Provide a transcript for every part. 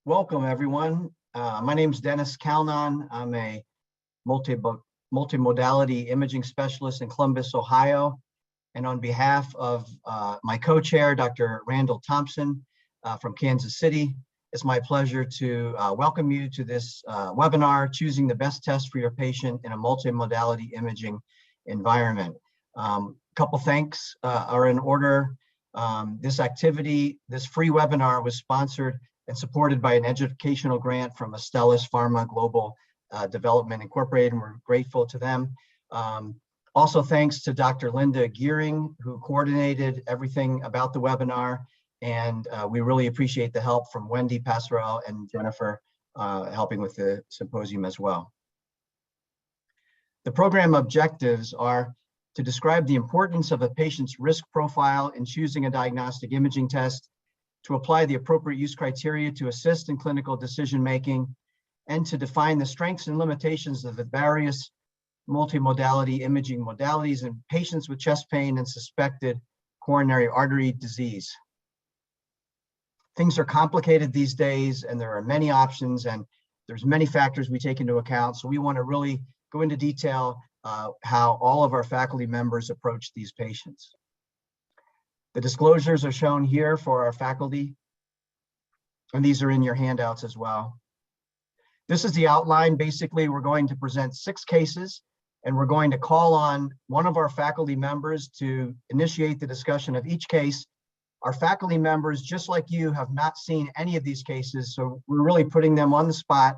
Welcome, everyone. My name is Dennis Calnon. I'm a multimodality imaging specialist in Columbus, Ohio. And on behalf of my co-chair, Dr. Randall Thompson from Kansas City, it's my pleasure to welcome you to this webinar, Choosing the Best Test for Your Patient in a Multimodality Imaging Environment. Couple thanks are in order. This free webinar was sponsored and supported by an educational grant from Astellas Pharma Global Development Incorporated, and we're grateful to them. Also thanks to Dr. Linda Gearing, who coordinated everything about the webinar, and we really appreciate the help from Wendy Passerell and Jennifer helping with the symposium as well. The program objectives are to describe the importance of a patient's risk profile in choosing a diagnostic imaging test, to apply the appropriate use criteria to assist in clinical decision-making, and to define the strengths and limitations of the various multimodality imaging modalities in patients with chest pain and suspected coronary artery disease. Things are complicated these days, and there are many options, and there's many factors we take into account. So we want to really go into detail how all of our faculty members approach these patients. The disclosures are shown here for our faculty, and these are in your handouts as well. This is the outline. Basically, we're going to present 6 cases, and we're going to call on one of our faculty members to initiate the discussion of each case. Our faculty members, just like you, have not seen any of these cases, so we're really putting them on the spot.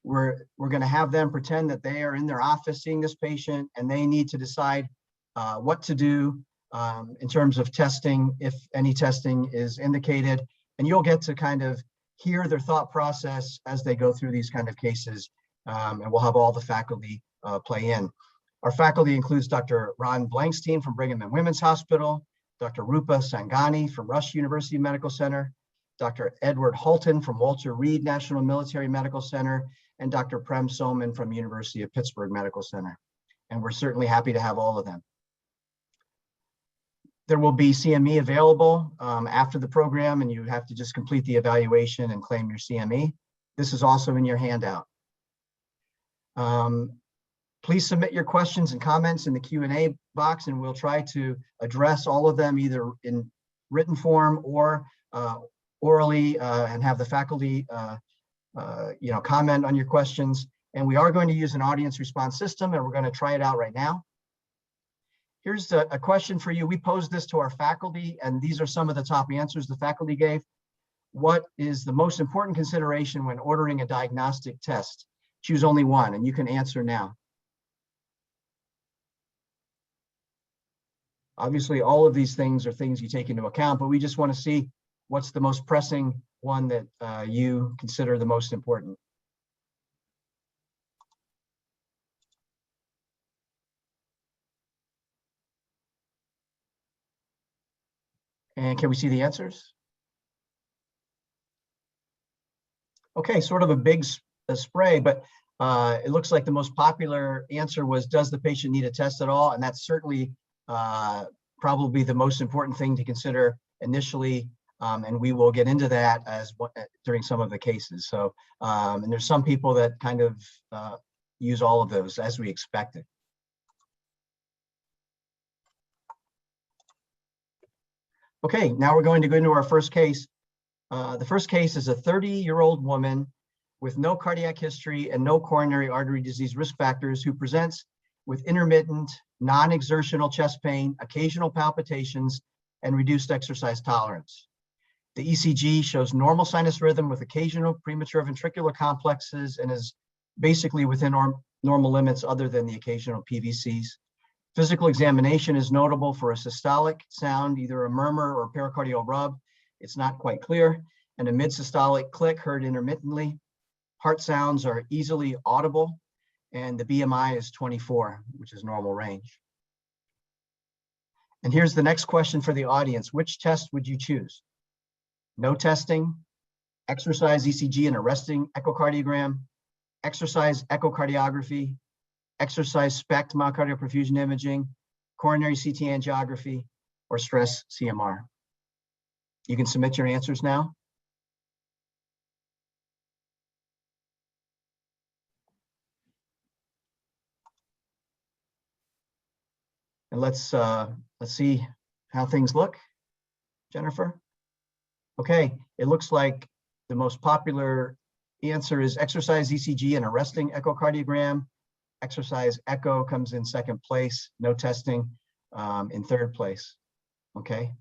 We're going to have them pretend that they are in their office seeing this patient, and they need to decide what to do in terms of testing, if any testing is indicated, and you'll get to kind of hear their thought process as they go through these kind of cases, and we'll have all the faculty play in. Our faculty includes Dr. Ron Blankstein from Brigham and Women's Hospital, Dr. Rupa Sangani from Rush University Medical Center, Dr. Edward Halton from Walter Reed National Military Medical Center, and Dr. Prem Soman from University of Pittsburgh Medical Center. And we're certainly happy to have all of them. There will be CME available after the program, and you have to just complete the evaluation and claim your CME. This is also in your handout. Please submit your questions and comments in the Q&A box, and we'll try to address all of them either in written form or orally, and have the faculty comment on your questions. And we are going to use an audience response system, and we're going to try it out right now. Here's a question for you. We posed this to our faculty, and these are some of the top answers the faculty gave. What is the most important consideration when ordering a diagnostic test? Choose only one, and you can answer now. Obviously, all of these things are things you take into account, but we just want to see what's the most pressing one that you consider the most important. And can we see the answers? Okay, sort of a big spray, but it looks like the most popular answer was, does the patient need a test at all? And that's certainly probably the most important thing to consider initially, and we will get into that during some of the cases. So, and there's some people that kind of use all of those as we expected. Okay, now we're going to go into our first case. The first case is a 30-year-old woman with no cardiac history and no coronary artery disease risk factors who presents with intermittent, non-exertional chest pain, occasional palpitations, and reduced exercise tolerance. The ECG shows normal sinus rhythm with occasional premature ventricular complexes and is basically within normal limits other than the occasional PVCs. Physical examination is notable for a systolic sound, either a murmur or pericardial rub. It's not quite clear, and a mid-systolic click heard intermittently. Heart sounds are easily audible, and the BMI is 24, which is normal range. And here's the next question for the audience. Which test would you choose? No testing, exercise ECG and a resting echocardiogram, exercise echocardiography, exercise SPECT myocardial perfusion imaging, coronary CT angiography, or stress CMR. You can submit your answers now. And let's see how things look, Jennifer. Okay, it looks like the most popular answer is exercise ECG and a resting echocardiogram. Exercise echo comes in second place, no testing in third place. Okay.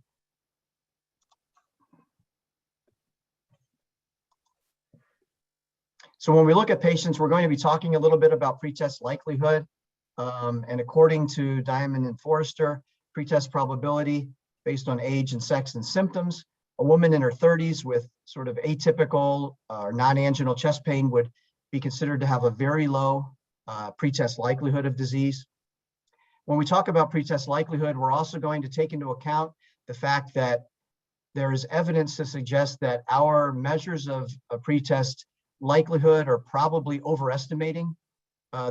So when we look at patients, we're going to be talking a little bit about pretest likelihood. And according to Diamond and Forrester, pretest probability based on age and sex and symptoms, a woman in her 30s with sort of atypical or non-anginal chest pain would be considered to have a very low pretest likelihood of disease. When we talk about pretest likelihood, we're also going to take into account the fact that there is evidence to suggest that our measures of a pretest likelihood are probably overestimating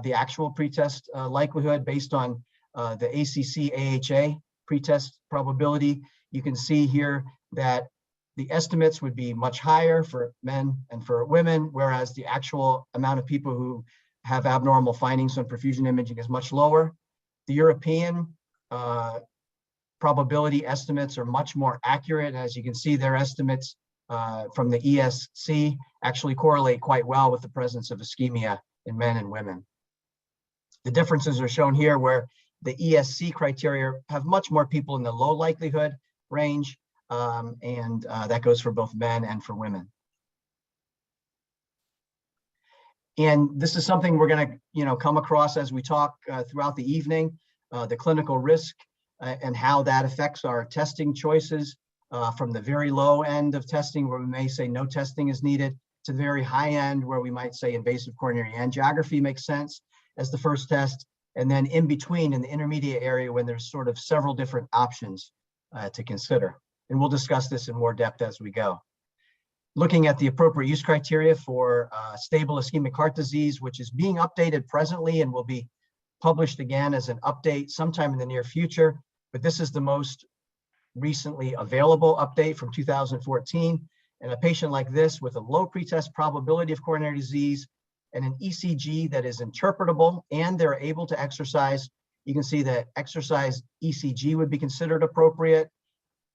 the actual pretest likelihood based on the ACC-AHA pretest probability. You can see here that the estimates would be much higher for men and for women, whereas the actual amount of people who have abnormal findings on perfusion imaging is much lower. The European probability estimates are much more accurate. As you can see, their estimates from the ESC actually correlate quite well with the presence of ischemia in men and women. The differences are shown here where the ESC criteria have much more people in the low likelihood range, and that goes for both men and for women. And this is something we're going to, come across as we talk throughout the evening, the clinical risk and how that affects our testing choices from the very low end of testing where we may say no testing is needed to the very high end where we might say invasive coronary angiography makes sense as the first test, and then in between in the intermediate area when there's sort of several different options to consider. And we'll discuss this in more depth as we go. Looking at the appropriate use criteria for stable ischemic heart disease, which is being updated presently and will be published again as an update sometime in the near future. But this is the most recently available update from 2014. And a patient like this with a low pretest probability of coronary disease and an ECG that is interpretable and they're able to exercise, you can see that exercise ECG would be considered appropriate.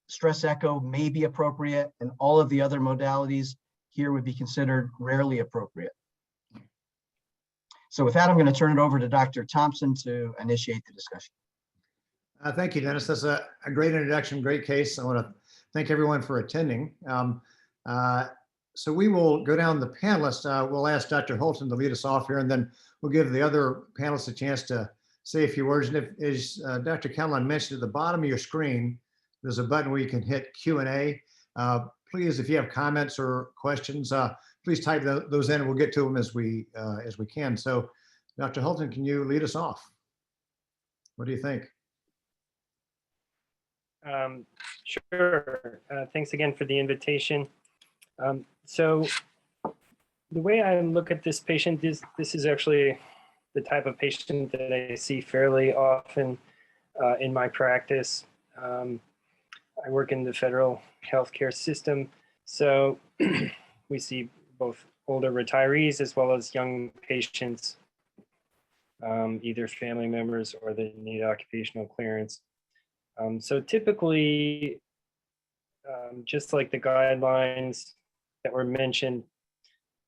Stress echo may be appropriate, and all of the other modalities here would be considered rarely appropriate. So with that, I'm going to turn it over to Dr. Thompson to initiate the discussion. Thank you, Dennis. That's a great introduction, great case. I want to thank everyone for attending. So we will go down the panelists. We'll ask Dr. Holton to lead us off here, and then we'll give the other panelists a chance to say a few words. And if, as Dr. Caroline mentioned, at the bottom of your screen, there's a button where you can hit Q&A. Please, if you have comments or questions, please type those in and we'll get to them as we can. So Dr. Holton, can you lead us off? What do you think? Sure. Thanks again for the invitation. So the way I look at this patient, this is actually the type of patient that I see fairly often in my practice. I work in the federal healthcare system, so we see both older retirees as well as young patients, either family members or that need occupational clearance. So typically, just like the guidelines that were mentioned,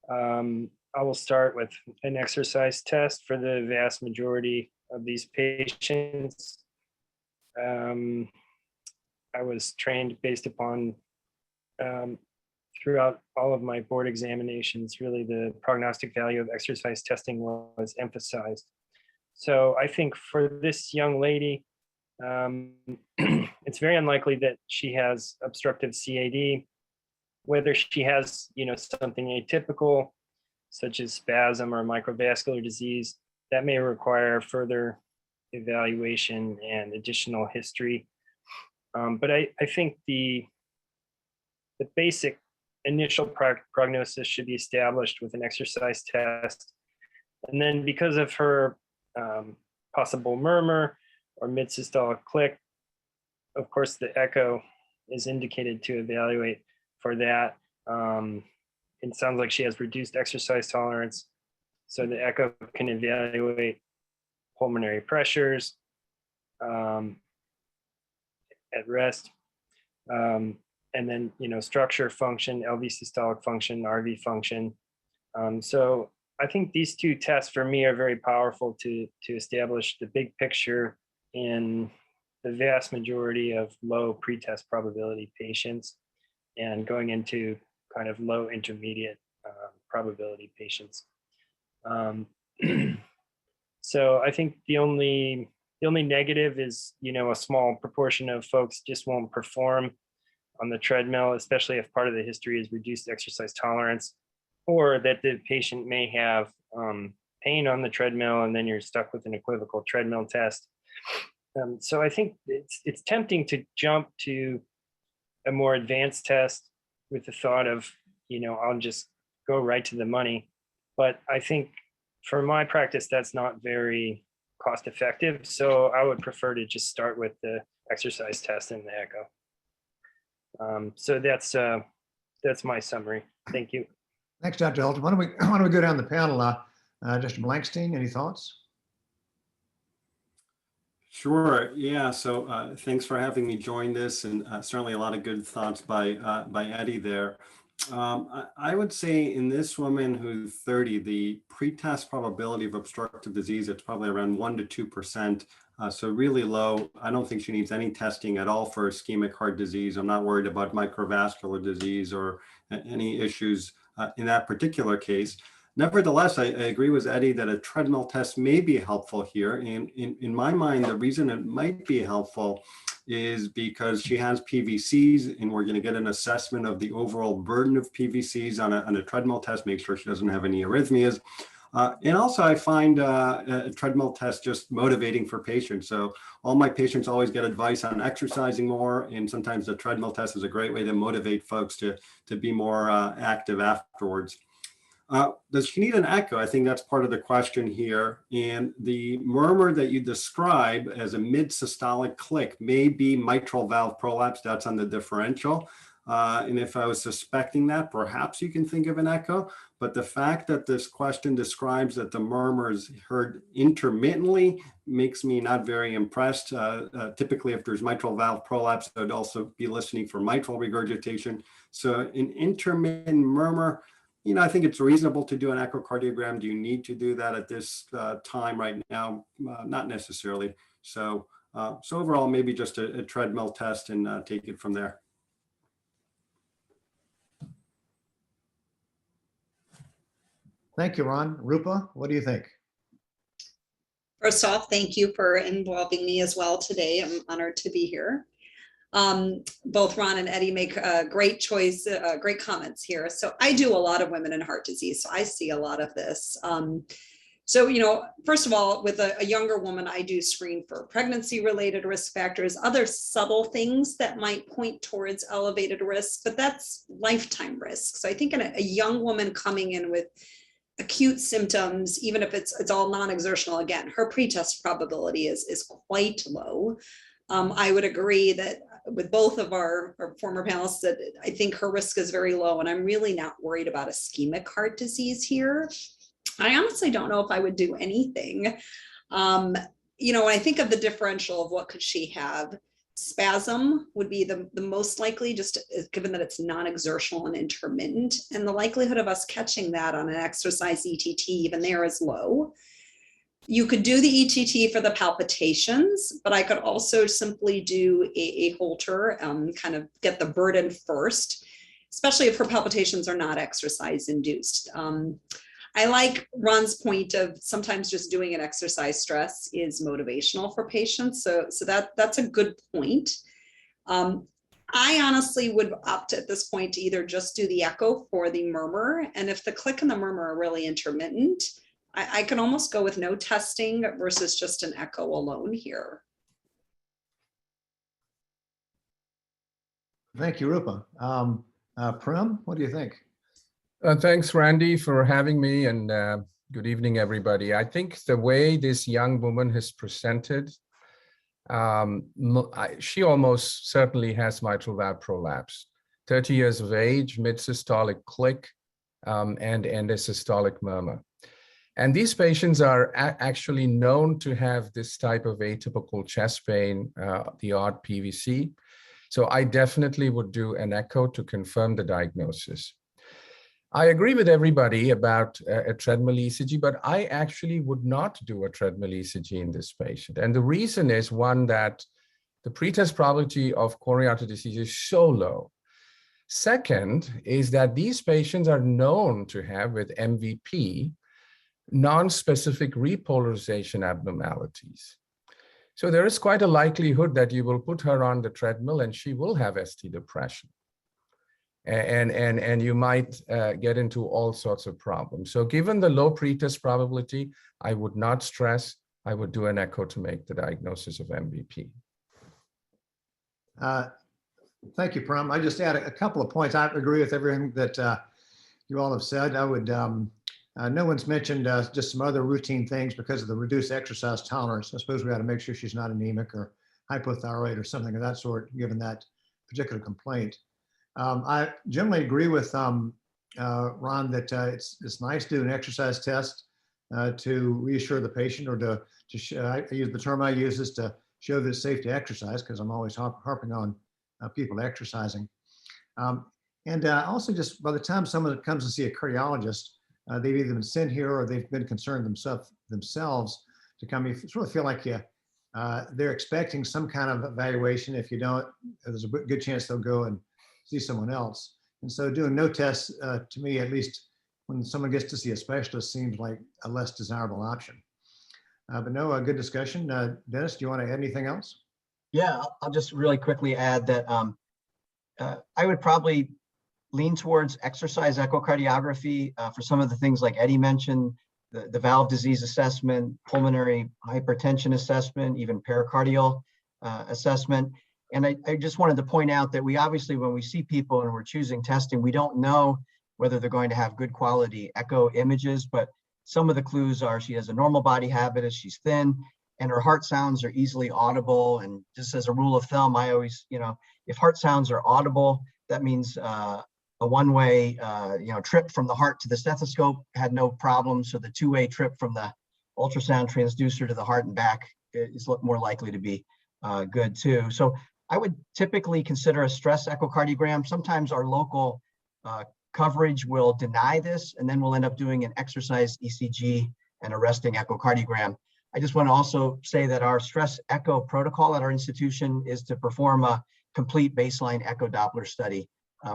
I will start with an exercise test for the vast majority of these patients. I was trained based upon, throughout all of my board examinations, really the prognostic value of exercise testing was emphasized. So I think for this young lady, it's very unlikely that she has obstructive CAD. Whether she has, something atypical, such as spasm or microvascular disease, that may require further evaluation and additional history. But I think the basic initial prognosis should be established with an exercise test. And then because of her possible murmur or mid-systolic click, of course, the echo is indicated to evaluate for that. It sounds like she has reduced exercise tolerance, so the echo can evaluate pulmonary pressures, at rest. And then, structure function, LV systolic function, RV function. So I think these two tests for me are very powerful to establish the big picture in the vast majority of low pretest probability patients and going into kind of low intermediate probability patients. So I think the only negative is, a small proportion of folks just won't perform on the treadmill, especially if part of the history is reduced exercise tolerance, or that the patient may have pain on the treadmill, and then you're stuck with an equivocal treadmill test. So I think it's tempting to jump to a more advanced test with the thought of, I'll just go right to the money. But I think for my practice, that's not very cost effective. So I would prefer to just start with the exercise test and the echo. So that's my summary. Thank you. Thanks, Dr. Holton. Why don't we go down the panel? Dr. Blankstein, any thoughts? Sure. Yeah. So thanks for having me join this, and certainly a lot of good thoughts by Eddie there. I would say in this woman who's 30, the pretest probability of obstructive disease, it's probably around 1 to 2%. So really low. I don't think she needs any testing at all for ischemic heart disease. I'm not worried about microvascular disease or any issues in that particular case. Nevertheless, I agree with Eddie that a treadmill test may be helpful here. And in my mind, the reason it might be helpful is because she has PVCs, and we're going to get an assessment of the overall burden of PVCs on a treadmill test, make sure she doesn't have any arrhythmias. And also I find a treadmill test just motivating for patients. So all my patients always get advice on exercising more, and sometimes the treadmill test is a great way to motivate folks to be more active afterwards. Does she need an echo? I think that's part of the question here. And the murmur that you describe as a mid-systolic click may be mitral valve prolapse. That's on the differential. And if I was suspecting that, perhaps you can think of an echo. But the fact that this question describes that the murmur is heard intermittently makes me not very impressed. Typically, if there's mitral valve prolapse, I'd also be listening for mitral regurgitation. So an intermittent murmur, I think it's reasonable to do an echocardiogram. Do you need to do that at this time right now? Not necessarily. So overall, maybe just a treadmill test and take it from there. Thank you, Ron. Rupa, what do you think? First off, thank you for involving me as well today. I'm honored to be here. Both Ron and Eddie make a great choice, great comments here. So I do a lot of women in heart disease, so I see a lot of this. So, first of all, with a younger woman, I do screen for pregnancy-related risk factors, other subtle things that might point towards elevated risk, but that's lifetime risk. So I think in a young woman coming in with acute symptoms, even if it's all non-exertional, again, her pretest probability is quite low. I would agree that with both of our former panelists that I think her risk is very low, and I'm really not worried about ischemic heart disease here. I honestly don't know if I would do anything. When I think of the differential of what could she have, spasm would be the most likely, just given that it's non-exertional and intermittent, and the likelihood of us catching that on an exercise ETT even there is low. You could do the ETT for the palpitations, but I could also simply do a Holter, kind of get the burden first, especially if her palpitations are not exercise induced. I like Ron's point of sometimes just doing an exercise stress is motivational for patients. So that's a good point. I honestly would opt at this point to either just do the echo for the murmur. And if the click and the murmur are really intermittent, I can almost go with no testing versus just an echo alone here. Thank you, Rupa. Prem, what do you think? Thanks, Randy, for having me, and good evening, everybody. I think the way this young woman has presented, she almost certainly has mitral valve prolapse. 30 years of age, mid-systolic click, and a systolic murmur. And these patients are actually known to have this type of atypical chest pain, the odd PVC. So I definitely would do an echo to confirm the diagnosis. I agree with everybody about a treadmill ECG, but I actually would not do a treadmill ECG in this patient. And the reason is, one, that the pretest probability of coronary artery disease is so low. Second is that these patients are known to have, with MVP, non-specific repolarization abnormalities. So there is quite a likelihood that you will put her on the treadmill and she will have ST depression. And you might get into all sorts of problems. So given the low pretest probability, I would not stress. I would do an echo to make the diagnosis of MVP. Thank you, Pram. I just add a couple of points. I agree with everything that you all have said. I would, no one's mentioned just some other routine things because of the reduced exercise tolerance. I suppose we ought to make sure she's not anemic or hypothyroid or something of that sort, given that particular complaint. I generally agree with Ron that it's nice to do an exercise test to reassure the patient, or to I use the term I use is to show that it's safe to exercise, because I'm always harping on people exercising. And also, just by the time someone comes to see a cardiologist, they've either been sent here or they've been concerned themselves to come. You sort of feel like they're expecting some kind of evaluation. If you don't, there's a good chance they'll go and see someone else. And so doing no tests, to me, at least when someone gets to see a specialist, seems like a less desirable option. But no, a good discussion. Dennis, do you want to add anything else? Yeah, I'll just really quickly add that I would probably lean towards exercise echocardiography for some of the things like Eddie mentioned, the valve disease assessment, pulmonary hypertension assessment, even pericardial assessment. And I just wanted to point out that we obviously, when we see people and we're choosing testing, we don't know whether they're going to have good quality echo images, but some of the clues are she has a normal body habitus, she's thin, and her heart sounds are easily audible. And just as a rule of thumb, I always, if heart sounds are audible, that means a one-way, trip from the heart to the stethoscope had no problem. So the two-way trip from the ultrasound transducer to the heart and back is more likely to be good too. So I would typically consider a stress echocardiogram. Sometimes our local coverage will deny this, and then we'll end up doing an exercise ECG and a resting echocardiogram. I just want to also say that our stress echo protocol at our institution is to perform a complete baseline echo Doppler study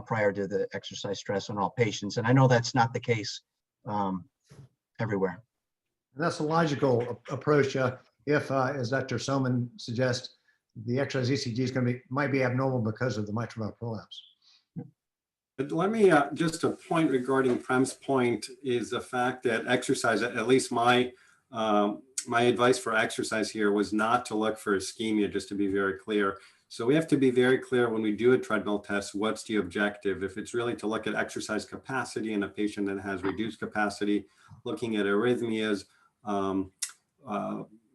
prior to the exercise stress on all patients. And I know that's not the case everywhere. And that's a logical approach. If, as Dr. Soman suggests, the exercise ECG is might be abnormal because of the mitral valve prolapse. But let me just a point regarding Prem's point is the fact that exercise, at least my advice for exercise here was not to look for ischemia, just to be very clear. So we have to be very clear when we do a treadmill test, what's the objective? If it's really to look at exercise capacity in a patient that has reduced capacity, looking at arrhythmias,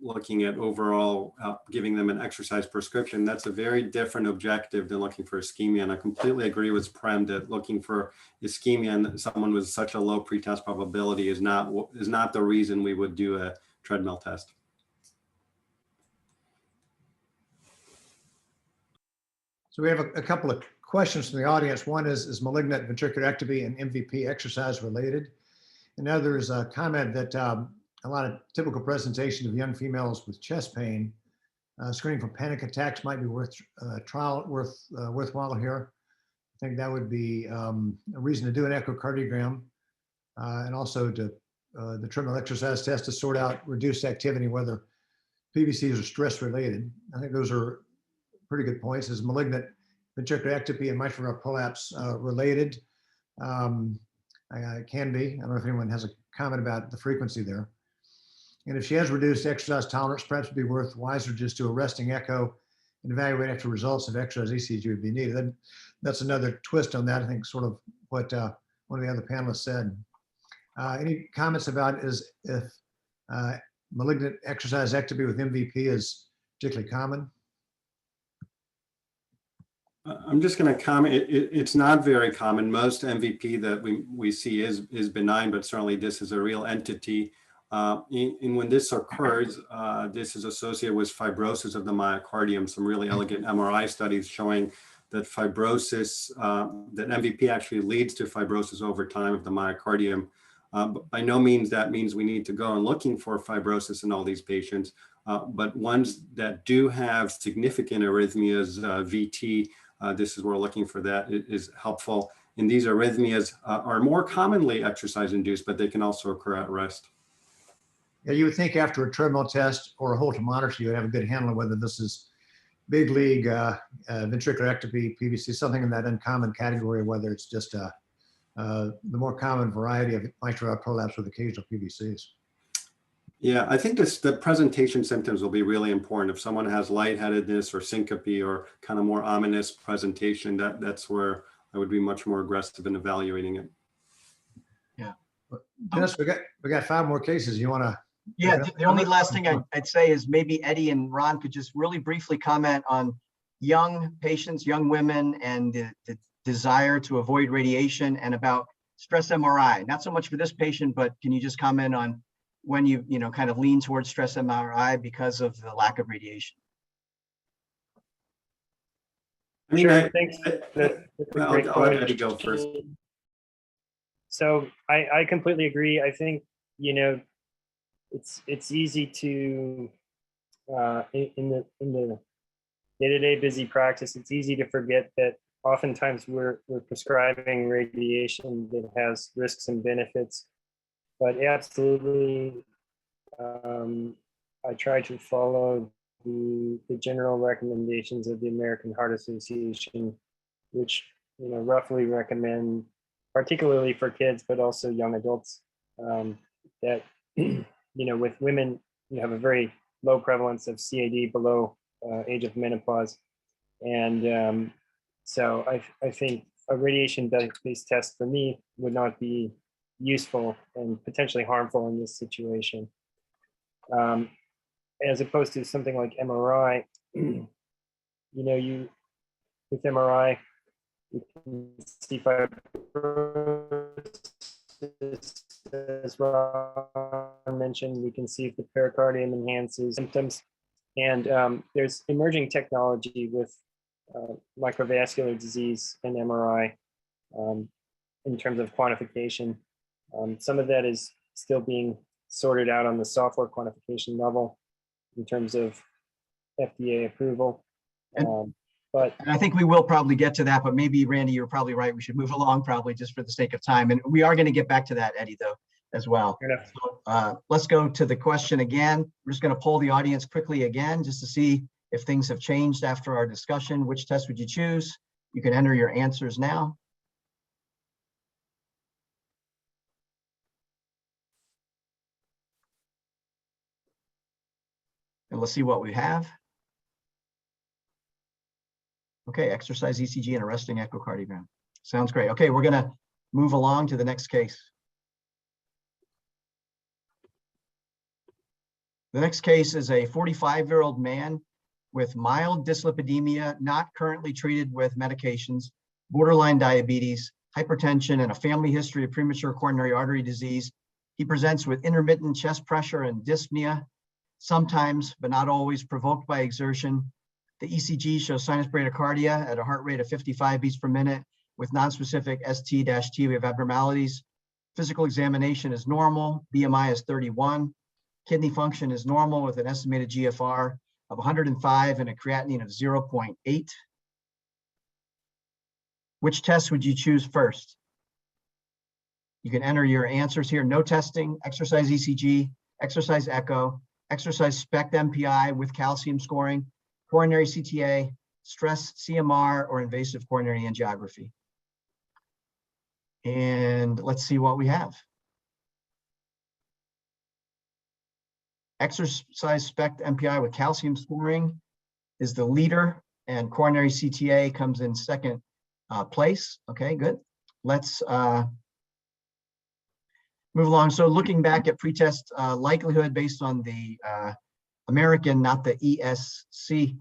looking at overall giving them an exercise prescription, that's a very different objective than looking for ischemia. And I completely agree with Prem that looking for ischemia in someone with such a low pretest probability is not the reason we would do a treadmill test. So we have a couple of questions from the audience. One is malignant ventricular ectomy and MVP exercise related? Another is a comment that a lot of typical presentations of young females with chest pain, screening for panic attacks might be worthwhile here. I think that would be a reason to do an echocardiogram, and also to the treadmill exercise test to sort out reduced activity, whether PVCs are stress related. I think those are pretty good points. Is malignant ventricular ectomy and mitral valve prolapse related? It can be. I don't know if anyone has a comment about the frequency there. And if she has reduced exercise tolerance, perhaps it'd be wiser just to a resting echo and evaluate after results of exercise ECG would be needed. Then that's another twist on that. I think sort of what one of the other panelists said. Any comments about if malignant exercise ectomy with MVP is particularly common? I'm just going to comment. It's not very common. Most MVP that we see is benign, but certainly this is a real entity. And when this occurs, this is associated with fibrosis of the myocardium. Some really elegant MRI studies showing that fibrosis, that MVP actually leads to fibrosis over time of the myocardium. But by no means that means we need to go and looking for fibrosis in all these patients. But ones that do have significant arrhythmias, VT, this is where we're looking for that, is helpful. And these arrhythmias are more commonly exercise induced, but they can also occur at rest. Yeah, you would think after a treadmill test or a Holter monitor, you would have a good handle on whether this is big league ventricular ectopy, PVC, something in that uncommon category, whether it's just the more common variety of mitral prolapse with occasional PVCs. Yeah, I think the presentation symptoms will be really important. If someone has lightheadedness or syncope or kind of more ominous presentation, that's where I would be much more aggressive in evaluating it. Yeah. Dennis, we got 5 more cases. You want to? Yeah, the only last thing I'd say is maybe Eddie and Ron could just really briefly comment on young patients, young women, and the desire to avoid radiation, and about stress MRI. Not so much for this patient, but can you just comment on when you kind of lean towards stress MRI because of the lack of radiation? I mean, Sure, thanks. That's a great I'll let point. Eddie go first. So I completely agree. I think, it's easy to in the day-to-day busy practice, it's easy to forget that oftentimes we're prescribing radiation that has risks and benefits. But absolutely, I try to follow the general recommendations of the American Heart Association, which roughly recommend, particularly for kids, but also young adults, that with women, you have a very low prevalence of CAD below age of menopause, and so I think a radiation-based test for me would not be useful and potentially harmful in this situation. As opposed to something like MRI, with MRI, you can see fibrosis, as Ron mentioned. We can see if the pericardium enhances symptoms, and there's emerging technology with microvascular disease and MRI in terms of quantification. Some of that is still being sorted out on the software quantification level in terms of FDA approval. But I think we will probably get to that, but maybe, Randy, you're probably right. We should move along probably just for the sake of time. And we are going to get back to that, Eddie, though, as well. So, let's go to the question again. We're just going to poll the audience quickly again, just to see if things have changed after our discussion. Which test would you choose? You can enter your answers now. And let's see what we have. Okay, exercise ECG and a resting echocardiogram. Sounds great. Okay, we're gonna move along to the next case. The next case is a 45-year-old man with mild dyslipidemia, not currently treated with medications, borderline diabetes, hypertension, and a family history of premature coronary artery disease. He presents with intermittent chest pressure and dyspnea, sometimes, but not always, provoked by exertion. The ECG shows sinus bradycardia at a heart rate of 55 beats per minute with nonspecific ST-T wave abnormalities. Physical examination is normal. BMI is 31. Kidney function is normal with an estimated GFR of 105 and a creatinine of 0.8. Which test would you choose first? You can enter your answers here. No testing, exercise ECG, exercise echo, exercise SPECT MPI with calcium scoring, coronary CTA, stress CMR, or invasive coronary angiography. And let's see what we have. Exercise SPECT MPI with calcium scoring is the leader, and coronary CTA comes in second place. Okay, good. Let's move along. So looking back at pretest likelihood based on the American, not the ESC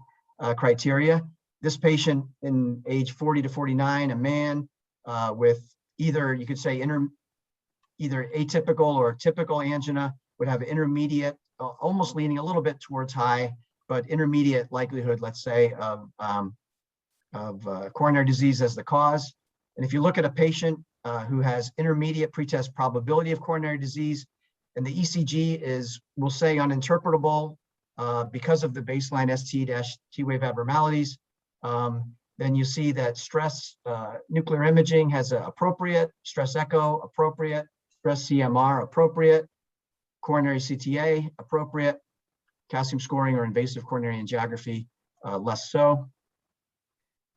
criteria, this patient in age 40 to 49, a man with either, you could say, either atypical or typical angina would have intermediate, almost leaning a little bit towards high, but intermediate likelihood, let's say, of coronary disease as the cause. And if you look at a patient who has intermediate pretest probability of coronary disease, and the ECG is, we'll say, uninterpretable because of the baseline ST-T wave abnormalities, then you see that stress nuclear imaging has an appropriate, stress echo appropriate, stress CMR appropriate, coronary CTA appropriate, calcium scoring or invasive coronary angiography less so.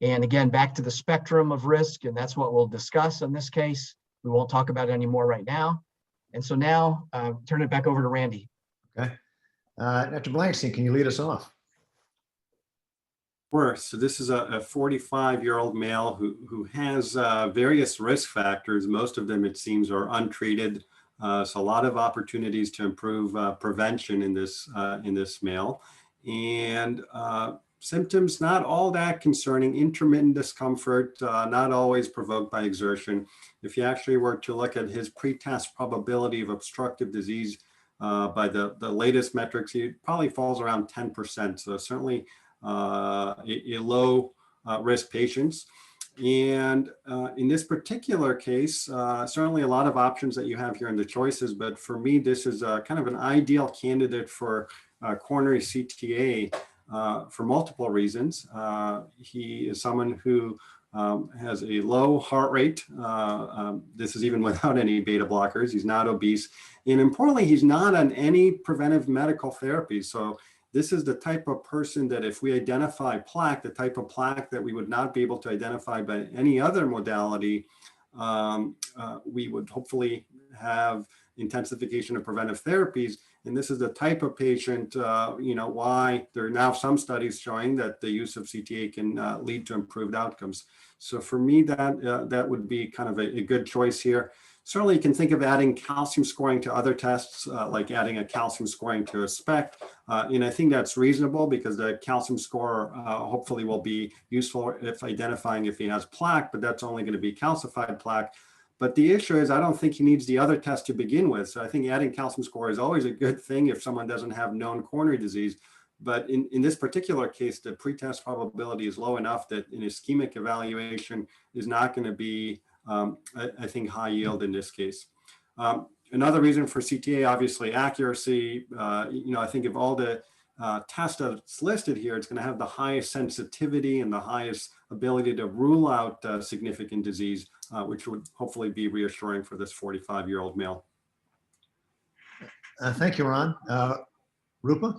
And again, back to the spectrum of risk, and that's what we'll discuss in this case. We won't talk about it anymore right now. And so now, turn it back over to Randy. Okay. Dr. Blankstein, can you lead us off? Sure. So this is a 45-year-old male who has various risk factors. Most of them, it seems, are untreated. So a lot of opportunities to improve prevention in this male. And symptoms not all that concerning, intermittent discomfort, not always provoked by exertion. If you actually were to look at his pretest probability of obstructive disease by the latest metrics, he probably falls around 10%. So certainly a low risk patients. And in this particular case, certainly a lot of options that you have here in the choices, but for me, this is kind of an ideal candidate for coronary CTA for multiple reasons. He is someone who has a low heart rate. This is even without any beta blockers. He's not obese. And importantly, he's not on any preventive medical therapy. So this is the type of person that if we identify plaque, the type of plaque that we would not be able to identify by any other modality, we would hopefully have intensification of preventive therapies. And this is the type of patient, why there are now some studies showing that the use of CTA can lead to improved outcomes. So for me, that would be kind of a good choice here. Certainly you can think of adding calcium scoring to other tests, like adding a calcium scoring to a SPECT. And I think that's reasonable because the calcium score hopefully will be useful if identifying if he has plaque, but that's only going to be calcified plaque. But the issue is I don't think he needs the other test to begin with. So I think adding calcium score is always a good thing if someone doesn't have known coronary disease. But in this particular case, the pretest probability is low enough that an ischemic evaluation is not going to be I think high yield in this case. Another reason for CTA, obviously accuracy. I think of all the tests that's listed here, it's going to have the highest sensitivity and the highest ability to rule out significant disease, which would hopefully be reassuring for this 45-year-old male. Thank you, Ron. Rupa?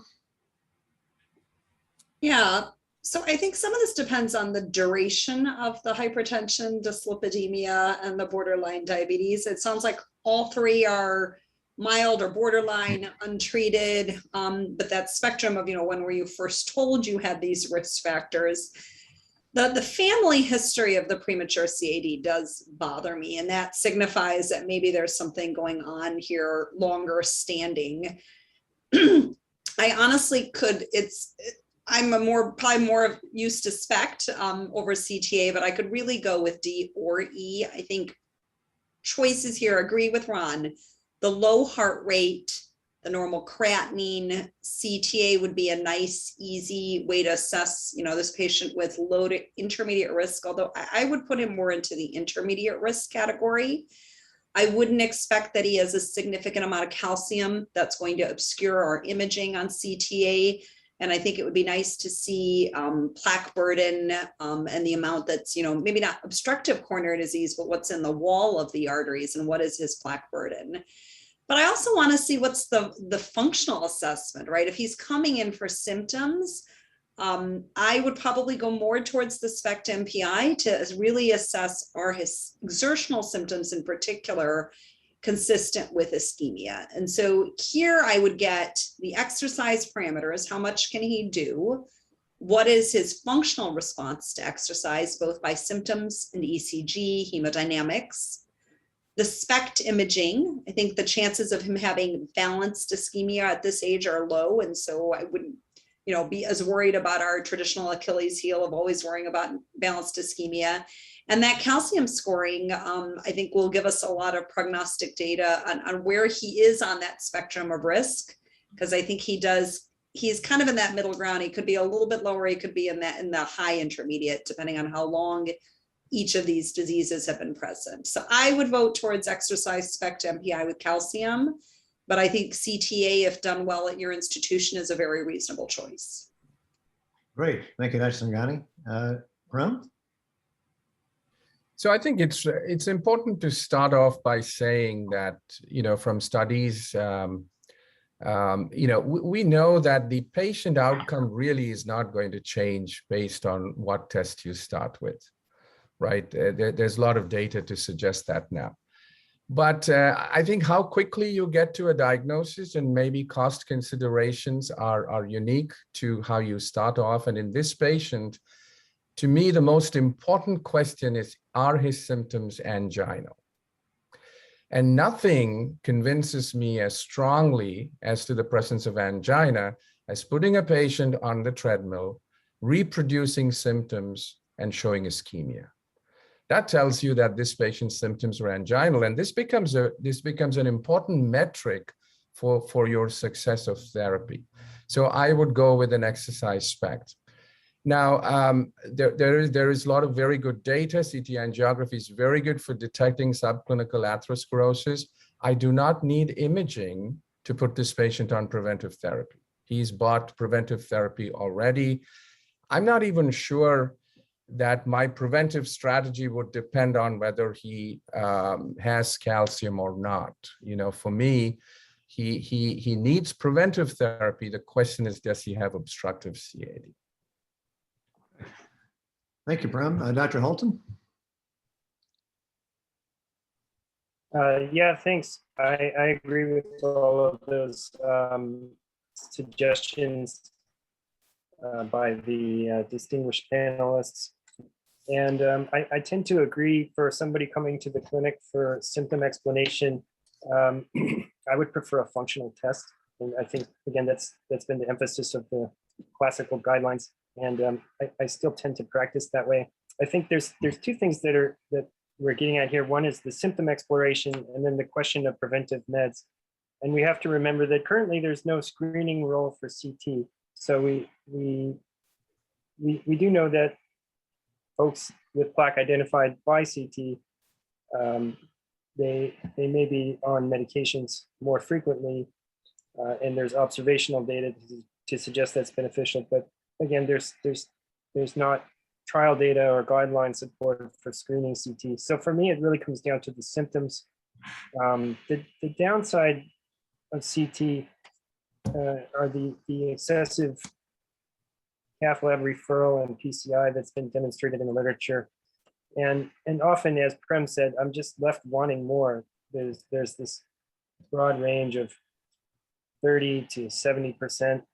Yeah, so I think some of this depends on the duration of the hypertension, dyslipidemia, and the borderline diabetes. It sounds like all three are mild or borderline, untreated, but that spectrum of, when were you first told you had these risk factors? The family history of the premature CAD does bother me, and that signifies that maybe there's something going on here longer standing. I honestly could, I'm probably more used to SPECT over CTA, but I could really go with D or E. I think choices here, agree with Ron. The low heart rate, the normal creatinine, CTA would be a nice, easy way to assess, this patient with low to intermediate risk, although I would put him more into the intermediate risk category. I wouldn't expect that he has a significant amount of calcium that's going to obscure our imaging on CTA. And I think it would be nice to see plaque burden and the amount that's, maybe not obstructive coronary disease, but what's in the wall of the arteries and what is his plaque burden. But I also want to see what's the functional assessment, right? If he's coming in for symptoms, I would probably go more towards the SPECT MPI to really assess are his exertional symptoms in particular consistent with ischemia. And so here I would get the exercise parameters. How much can he do? What is his functional response to exercise, both by symptoms and ECG, hemodynamics? The SPECT imaging, I think the chances of him having balanced ischemia at this age are low. And so I wouldn't, be as worried about our traditional Achilles heel of always worrying about balanced ischemia. And that calcium scoring, I think, will give us a lot of prognostic data on where he is on that spectrum of risk, because I think he's kind of in that middle ground. He could be a little bit lower, he could be in the high intermediate, depending on how long each of these diseases have been present. So I would vote towards exercise SPECT MPI with calcium, but I think CTA, if done well at your institution, is a very reasonable choice. Great. Thank you, Dr. Sangani. Ram? So I think it's important to start off by saying that, from studies, we know that the patient outcome really is not going to change based on what test you start with, right? There's a lot of data to suggest that now. But I think how quickly you get to a diagnosis and maybe cost considerations are unique to how you start off. And in this patient, to me, the most important question is, are his symptoms anginal? And nothing convinces me as strongly as to the presence of angina as putting a patient on the treadmill, reproducing symptoms, and showing ischemia. That tells you that this patient's symptoms are anginal, and this becomes an important metric for your success of therapy. So I would go with an exercise SPECT. Now, there is a lot of very good data. CT angiography is very good for detecting subclinical atherosclerosis. I do not need imaging to put this patient on preventive therapy. He's bought preventive therapy already. I'm not even sure that my preventive strategy would depend on whether he has calcium or not. For me, he needs preventive therapy. The question is, does he have obstructive CAD? Thank you, Prem. Dr. Holton? Yeah, thanks. I agree with all of those suggestions by the distinguished panelists. And I tend to agree, for somebody coming to the clinic for symptom explanation, I would prefer a functional test. And I think, again, that's been the emphasis of the classical guidelines. And I still tend to practice that way. I think there's two things that we're getting at here. One is the symptom exploration, and then the question of preventive meds. And we have to remember that currently there's no screening role for CT. So we do know that folks with plaque identified by CT, they may be on medications more frequently, and there's observational data to suggest that's beneficial. But again, there's not trial data or guideline support for screening CT. So for me, it really comes down to the symptoms. The downside of CT are the excessive cath lab referral and PCI that's been demonstrated in the literature. And often, as Prem said, I'm just left wanting more. There's this broad range of 30 to 70%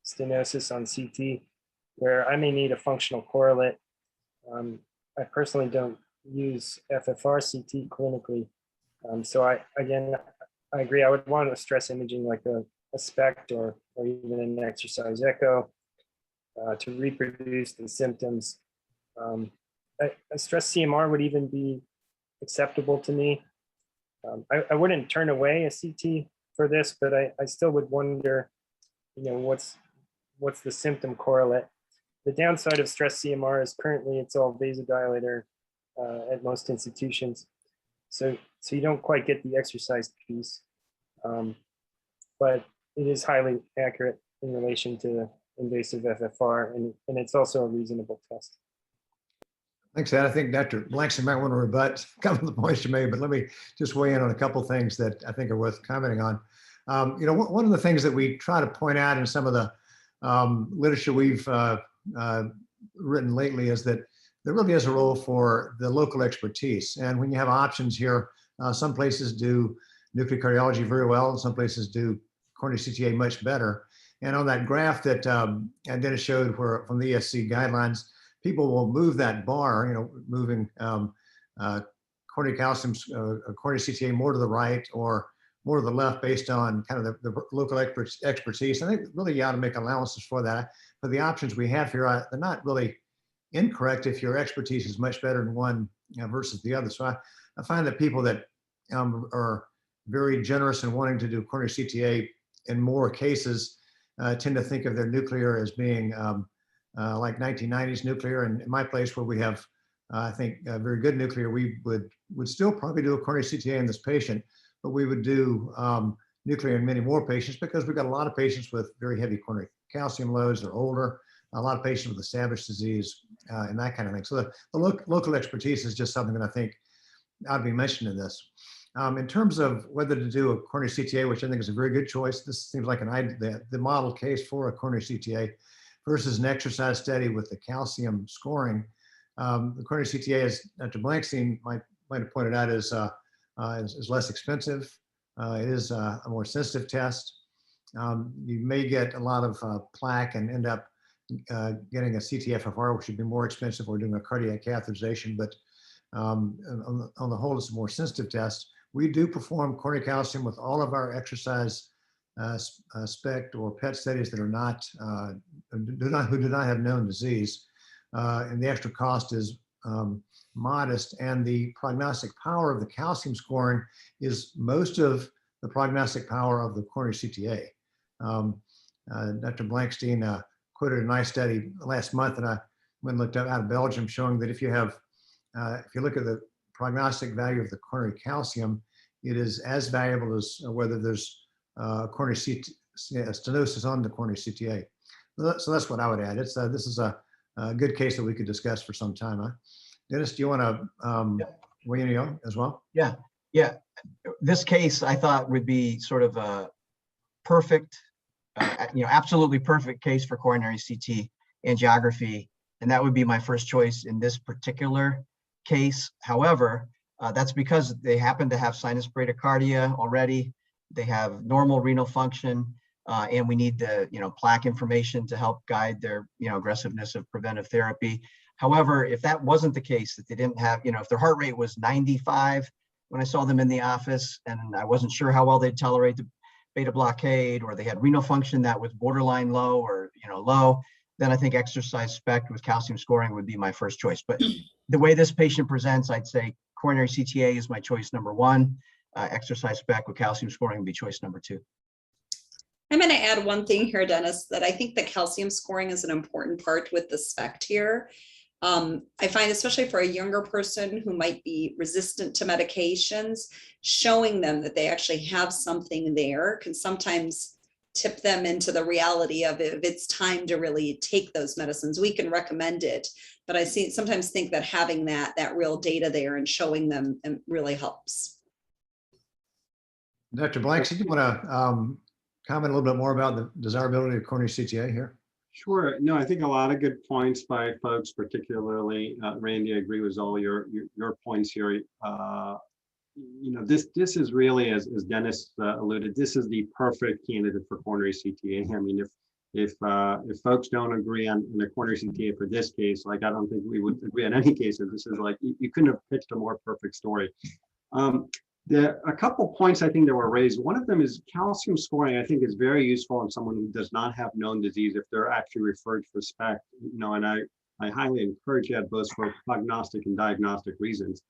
stenosis on CT, where I may need a functional correlate. I personally don't use FFR CT clinically. So I agree. I would want a stress imaging like a SPECT or even an exercise echo to reproduce the symptoms. A stress CMR would even be acceptable to me. I wouldn't turn away a CT for this, but I still would wonder, what's the symptom correlate. The downside of stress CMR is currently it's all vasodilator at most institutions. So you don't quite get the exercise piece, but it is highly accurate in relation to invasive FFR, and it's also a reasonable test. Thanks, Ed. I think Dr. Blankson might want to rebut a couple of the points you made, but let me just weigh in on a couple of things that I think are worth commenting on. One of the things that we try to point out in some of the literature we've written lately is that there really is a role for the local expertise. And when you have options here, some places do nuclear cardiology very well, and some places do coronary CTA much better. And on that graph that Dennis showed where from the ESC guidelines, people will move that bar, moving coronary calcium, coronary CTA more to the right or more to the left based on kind of the local expertise. I think really you ought to make allowances for that. But the options we have here, they're not really incorrect if your expertise is much better in one versus the other. So I find that people that are very generous in wanting to do coronary CTA in more cases tend to think of their nuclear as being like 1990s nuclear. And in my place where we have, I think, very good nuclear, we would still probably do a coronary CTA in this patient, but we would do nuclear in many more patients because we've got a lot of patients with very heavy coronary calcium loads. They're older, a lot of patients with established disease and that kind of thing. So the local expertise is just something that I think ought to be mentioned in this. In terms of whether to do a coronary CTA, which I think is a very good choice, this seems like the model case for a coronary CTA versus an exercise study with the calcium scoring. The coronary CTA, as Dr. Blankstein might have pointed out, is less expensive. It is a more sensitive test. You may get a lot of plaque and end up getting a CT-FFR, which would be more expensive, or doing a cardiac catheterization. But on the whole, it's a more sensitive test. We do perform coronary calcium with all of our exercise SPECT or PET studies that are who do not have known disease, and the extra cost is modest, and the prognostic power of the calcium scoring is most of the prognostic power of the coronary CTA. Dr. Blankstein quoted a nice study last month, and I went and looked up out of Belgium, showing that if you look at the prognostic value of the coronary calcium, it is as valuable as whether there's coronary stenosis on the coronary CTA. So that's what I would add. This is a good case that we could discuss for some time. Huh? Dennis, do you want to weigh in as well? Yeah. This case I thought would be sort of a perfect, absolutely perfect case for coronary CT angiography, and that would be my first choice in this particular case. However, that's because they happen to have sinus bradycardia already. They have normal renal function, and we need the plaque information to help guide their aggressiveness of preventive therapy. However, if that wasn't the case, that they didn't have, if their heart rate was 95 when I saw them in the office, and I wasn't sure how well they'd tolerate the beta blockade, or they had renal function that was borderline low or low, then I think exercise SPECT with calcium scoring would be my first choice. But the way this patient presents, I'd say coronary CTA is my choice number one. Exercise SPECT with calcium scoring would be choice number two. I'm going to add one thing here, Dennis, that I think the calcium scoring is an important part with the SPECT here. I find, especially for a younger person who might be resistant to medications, showing them that they actually have something there can sometimes tip them into the reality of if it's time to really take those medicines. We can recommend it, but I sometimes think that having that real data there and showing them really helps. Dr. Blanks, do you want to comment a little bit more about the desirability of coronary CTA here? Sure. No, I think a lot of good points by folks, particularly Randy. I agree with all your points here. This is really, as Dennis alluded, this is the perfect candidate for coronary CTA. I mean, if folks don't agree on the coronary CTA for this case, like I don't think we would agree on any case. This is like you couldn't have pitched a more perfect story. A couple points I think that were raised. One of them is calcium scoring. I think is very useful in someone who does not have known disease if they're actually referred for SPECT. And I highly encourage that both for prognostic and diagnostic reasons.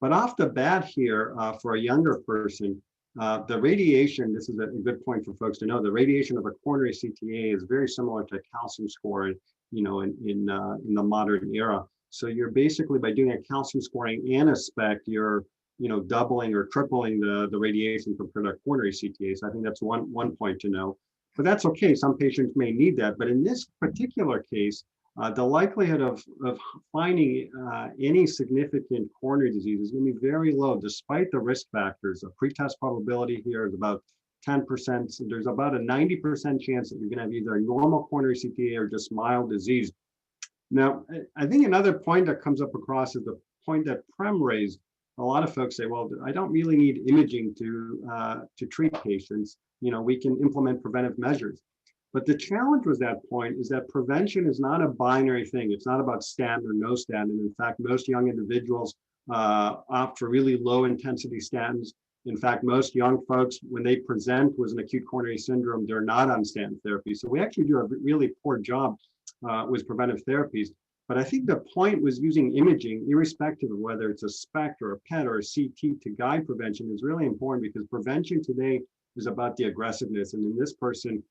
But off the bat here, for a younger person, the radiation. This is a good point for folks to know. The radiation of a coronary CTA is very similar to calcium scoring. In the modern era. So you're basically, by doing a calcium scoring and a SPECT, you're doubling or tripling the radiation compared to coronary CTA. So I think that's one point to know. But that's okay. Some patients may need that. But in this particular case, the likelihood of finding any significant coronary disease is going to be very low, despite the risk factors. The pretest probability here is about 10%. So there's about a 90% chance that you're going to have either a normal coronary CTA or just mild disease. Now, I think another point that comes up across is the point that Prem raised. A lot of folks say, well, I don't really need imaging to treat patients. We can implement preventive measures. But the challenge with that point is that prevention is not a binary thing. It's not about statin or no statin. And in fact, most young individuals opt for really low intensity statins. In fact, most young folks, when they present with an acute coronary syndrome, they're not on statin therapy. So we actually do a really poor job with preventive therapies. But I think the point was using imaging, irrespective of whether it's a SPECT or a PET or a CT, to guide prevention is really important, because prevention today is about the aggressiveness. And in this person,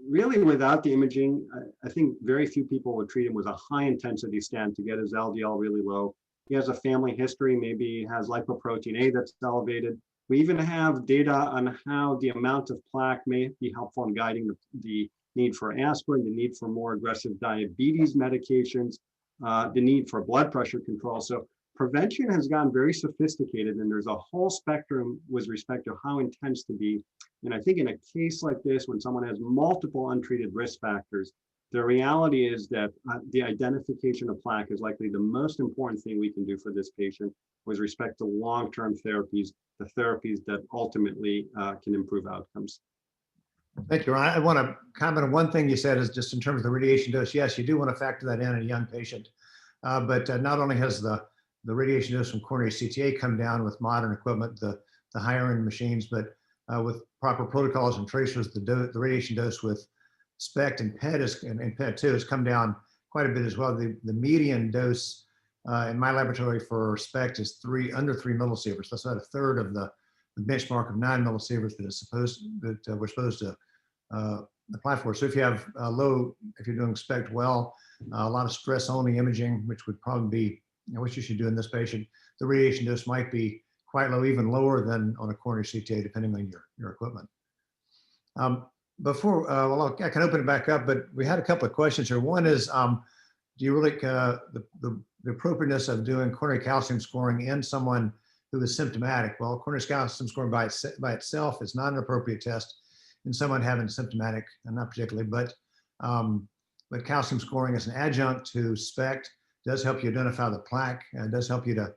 really without the imaging, I think very few people would treat him with a high intensity stent to get his LDL really low. He has a family history, maybe he has lipoprotein A that's elevated. We even have data on how the amount of plaque may be helpful in guiding the need for aspirin, the need for more aggressive diabetes medications, the need for blood pressure control. So prevention has gotten very sophisticated, and there's a whole spectrum with respect to how intense to be. And I think in a case like this, when someone has multiple untreated risk factors, the reality is that the identification of plaque is likely the most important thing we can do for this patient with respect to long-term therapies, the therapies that ultimately can improve outcomes. Thank you, Ron. I want to comment on one thing you said, is just in terms of the radiation dose. Yes, you do want to factor that in a young patient. But not only has the radiation dose from coronary CTA come down with modern equipment, the higher end machines, but with proper protocols and tracers, the radiation dose with SPECT and PET and PET2 has come down quite a bit as well. The median dose in my laboratory for SPECT is under 3 millisieverts. That's about a third of the benchmark of 9 millisieverts that we're supposed to apply for. So if you have if you're doing SPECT well, a lot of stress only imaging, which would probably be what you should do in this patient, the radiation dose might be quite low, even lower than on a coronary CTA, depending on your equipment. Well, I can open it back up, but we had a couple of questions here. One is, do you really, the appropriateness of doing coronary calcium scoring in someone who is symptomatic? Well, coronary calcium scoring by itself is not an appropriate test in someone having symptomatic, and not particularly, but calcium scoring as an adjunct to SPECT does help you identify the plaque, and does help you to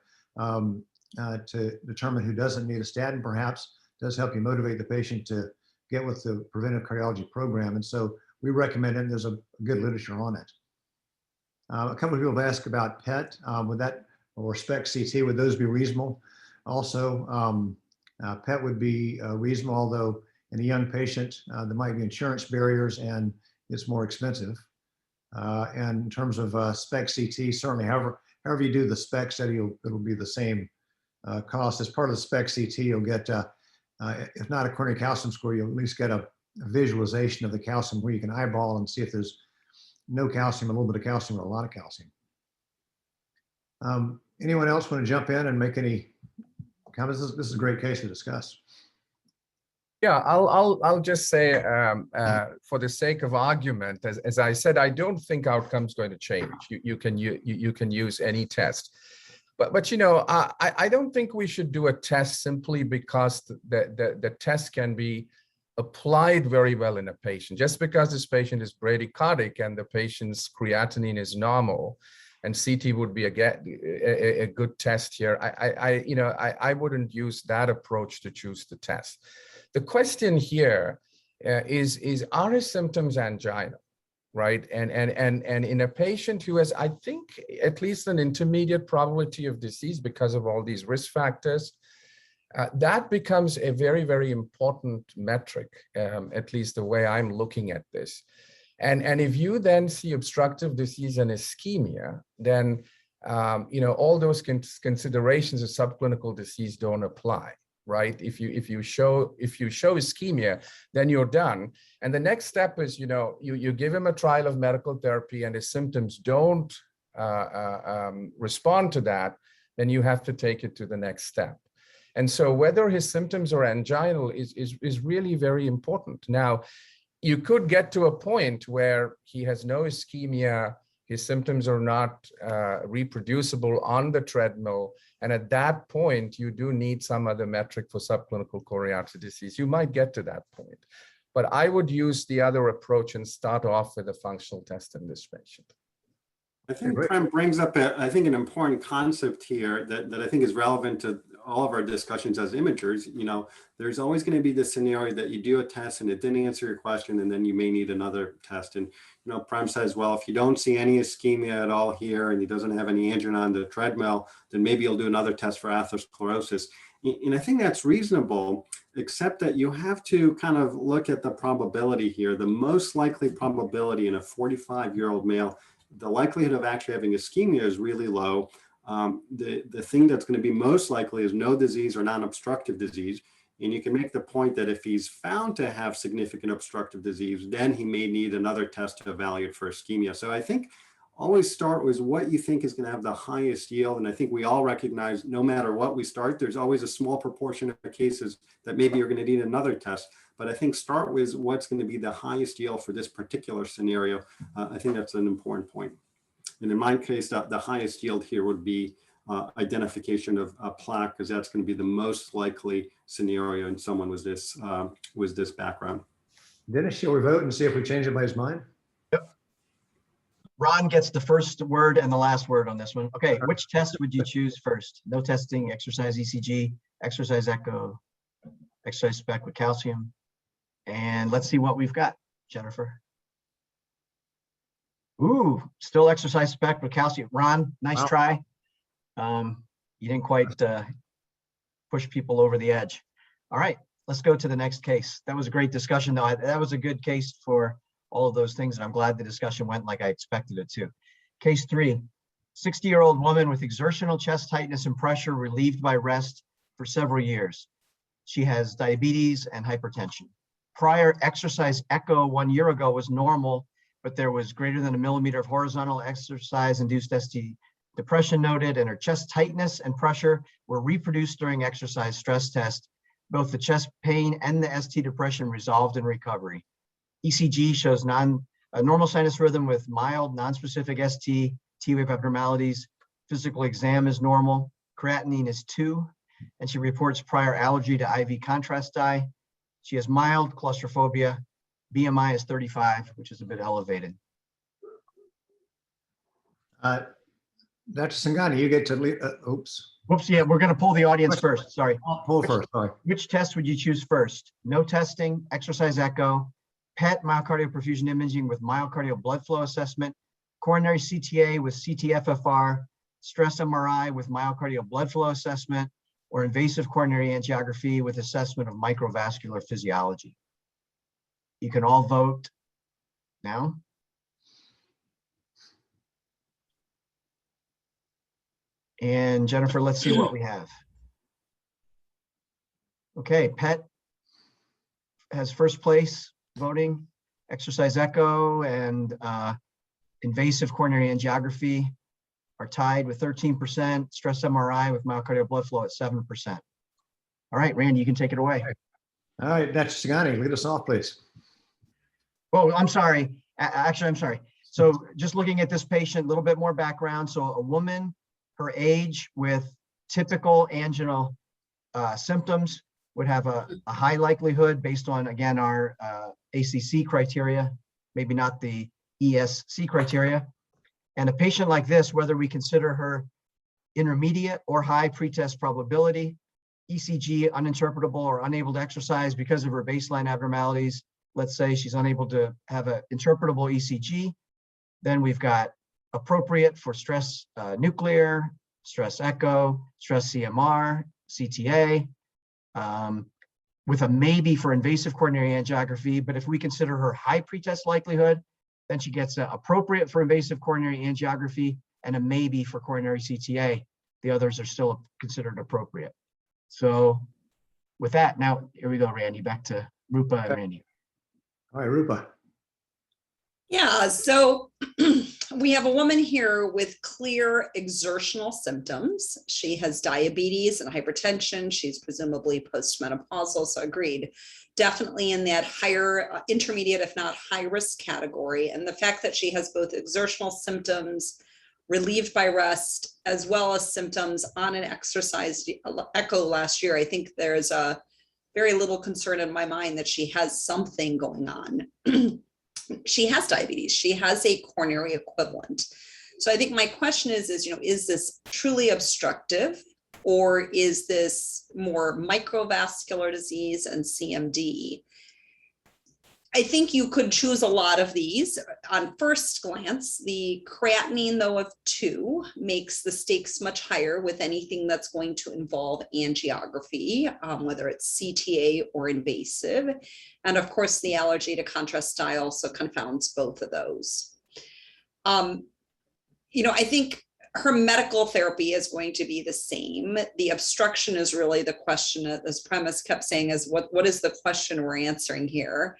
determine who doesn't need a statin, perhaps, does help you motivate the patient to get with the preventive cardiology program. And so we recommend it, and there's a good literature on it. A couple of people have asked about PET, or SPECT CT, would those be reasonable? Also, PET would be reasonable, although in a young patient, there might be insurance barriers and it's more expensive. And in terms of SPECT CT, certainly, however you do the SPECT study, it'll be the same cost. As part of the SPECT CT, you'll get, if not a coronary calcium score, you'll at least get a visualization of the calcium where you can eyeball and see if there's no calcium, a little bit of calcium, or a lot of calcium. Anyone else want to jump in and make any comments? This is a great case to discuss. Yeah, I'll just say, for the sake of argument, as I said, I don't think outcome's going to change. You can use any test, but you know, I don't think we should do a test simply because the test can be applied very well in a patient. Just because this patient is bradycardic and the patient's creatinine is normal, and CT would be a good test here. I wouldn't use that approach to choose the test. The question here is are his symptoms angina, right? And in a patient who has, I think, at least an intermediate probability of disease because of all these risk factors, that becomes a very, very important metric, at least the way I'm looking at this. And if you then see obstructive disease and ischemia, then all those considerations of subclinical disease don't apply, right? If you show ischemia, then you're done. And the next step is, you give him a trial of medical therapy, and his symptoms don't respond to that, then you have to take it to the next step. And so whether his symptoms are anginal is really very important. Now, you could get to a point where he has no ischemia, his symptoms are not reproducible on the treadmill, and at that point, you do need some other metric for subclinical coronary artery disease. You might get to that point, but I would use the other approach and start off with a functional test in this patient. I think Prem brings up, an important concept here that I think is relevant to all of our discussions as imagers. There's always going to be this scenario that you do a test and it didn't answer your question, and then you may need another test. And Prem says, well, if you don't see any ischemia at all here and he doesn't have any angina on the treadmill, then maybe you'll do another test for atherosclerosis. And I think that's reasonable, except that you have to kind of look at the probability here. The most likely probability in a 45-year-old male the likelihood of actually having ischemia is really low. The thing that's going to be most likely is no disease or non-obstructive disease. And you can make the point that if he's found to have significant obstructive disease, then he may need another test to evaluate for ischemia. So I think always start with what you think is going to have the highest yield. And I think we all recognize no matter what we start, there's always a small proportion of cases that maybe you're going to need another test. But I think start with what's going to be the highest yield for this particular scenario. I think that's an important point. And in my case, the highest yield here would be identification of plaque, because that's going to be the most likely scenario in someone with this background. Dennis, shall we vote and see if we change anybody's mind? Ron gets the first word and the last word on this one. Okay, which test would you choose first? No testing, exercise ECG, exercise echo, exercise spec with calcium. And let's see what we've got, Jennifer. Ooh, still exercise spec with calcium. Ron, nice try. You didn't quite push people over the edge. All right, let's go to the next case. That was a great discussion, though. That was a good case for all of those things, and I'm glad the discussion went like I expected it to. Case 3, 60-year-old woman with exertional chest tightness and pressure relieved by rest for several years. She has diabetes and hypertension. Prior exercise echo 1 year ago was normal, but there was greater than 1 millimeter of horizontal exercise-induced ST depression noted, and her chest tightness and pressure were reproduced during exercise stress test. Both the chest pain and the ST depression resolved in recovery. ECG shows normal sinus rhythm with mild nonspecific ST, T-wave abnormalities. Physical exam is normal. Creatinine is 2, and she reports prior allergy to IV contrast dye. She has mild claustrophobia. BMI is 35, which is a bit elevated. Dr. Singani, you get to leave. Oops. Whoops, yeah, we're going to pull the audience first. Sorry. I'll pull first. Sorry. Which test would you choose first? No testing, exercise echo, PET myocardial perfusion imaging with myocardial blood flow assessment, coronary CTA with CT-FFR, stress MRI with myocardial blood flow assessment, or invasive coronary angiography with assessment of microvascular physiology. You can all vote now. And Jennifer, let's see what we have. Okay, PET has first place voting. Exercise echo and invasive coronary angiography are tied with 13%. Stress MRI with myocardial blood flow at 7%. All right, Randy, you can take it away. All right, Dr. Singani, lead us off, please. Oh, I'm sorry. Actually, I'm sorry. So just looking at this patient, a little bit more background. So a woman, her age with typical anginal symptoms would have a high likelihood based on, again, our ACC criteria, maybe not the ESC criteria. And a patient like this, whether we consider her intermediate or high pretest probability, ECG uninterpretable or unable to exercise because of her baseline abnormalities, let's say she's unable to have an interpretable ECG, then we've got appropriate for stress nuclear, stress echo, stress CMR, CTA, with a maybe for invasive coronary angiography. But if we consider her high pretest likelihood, then she gets an appropriate for invasive coronary angiography and a maybe for coronary CTA. The others are still considered appropriate. So with that, now here we go, Randy, back to Rupa and Randy. All right, Rupa. Yeah, so we have a woman here with clear exertional symptoms. She has diabetes and hypertension. She's presumably postmenopausal, so agreed. Definitely in that higher, intermediate, if not high risk category. And the fact that she has both exertional symptoms relieved by rest, as well as symptoms on an exercise echo last year, I think there's a very little concern in my mind that she has something going on. She has diabetes. She has a coronary equivalent. So I think my question is this truly obstructive, or is this more microvascular disease and CMD? I think you could choose a lot of these. On first glance, the creatinine, though, of 2 makes the stakes much higher with anything that's going to involve angiography, whether it's CTA or invasive. And of course, the allergy to contrast dye also confounds both of those. I think her medical therapy is going to be the same. The obstruction is really the question, as Premise kept saying, is what is the question we're answering here?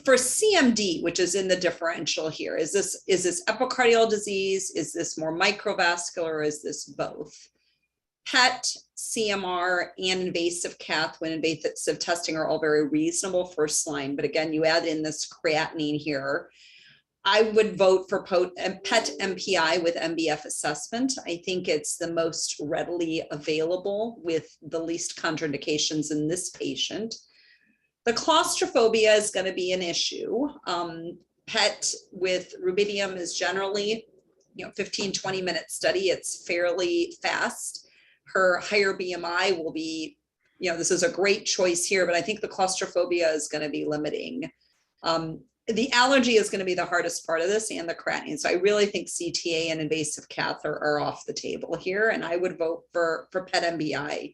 For CMD, which is in the differential here, is this epicardial disease? Is this more microvascular? Is this both? PET, CMR, and invasive cath, when invasive testing, are all very reasonable first line. But again, you add in this creatinine here. I would vote for PET MPI with MBF assessment. I think it's the most readily available with the least contraindications in this patient. The claustrophobia is going to be an issue. PET with rubidium is generally, 15, 20-minute study. It's fairly fast. Her higher BMI will be, this is a great choice here, but I think the claustrophobia is going to be limiting. The allergy is going to be the hardest part of this, and the creatinine. So I really think CTA and invasive cath are off the table here, and I would vote for PET MBI.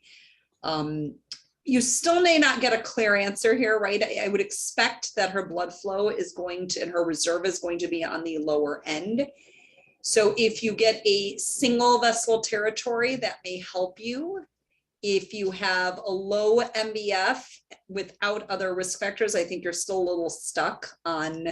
You still may not get a clear answer here, right? I would expect that her blood flow is going to, and her reserve is going to be on the lower end. So if you get a single vessel territory, that may help you. If you have a low MBF without other risk factors, I think you're still a little stuck on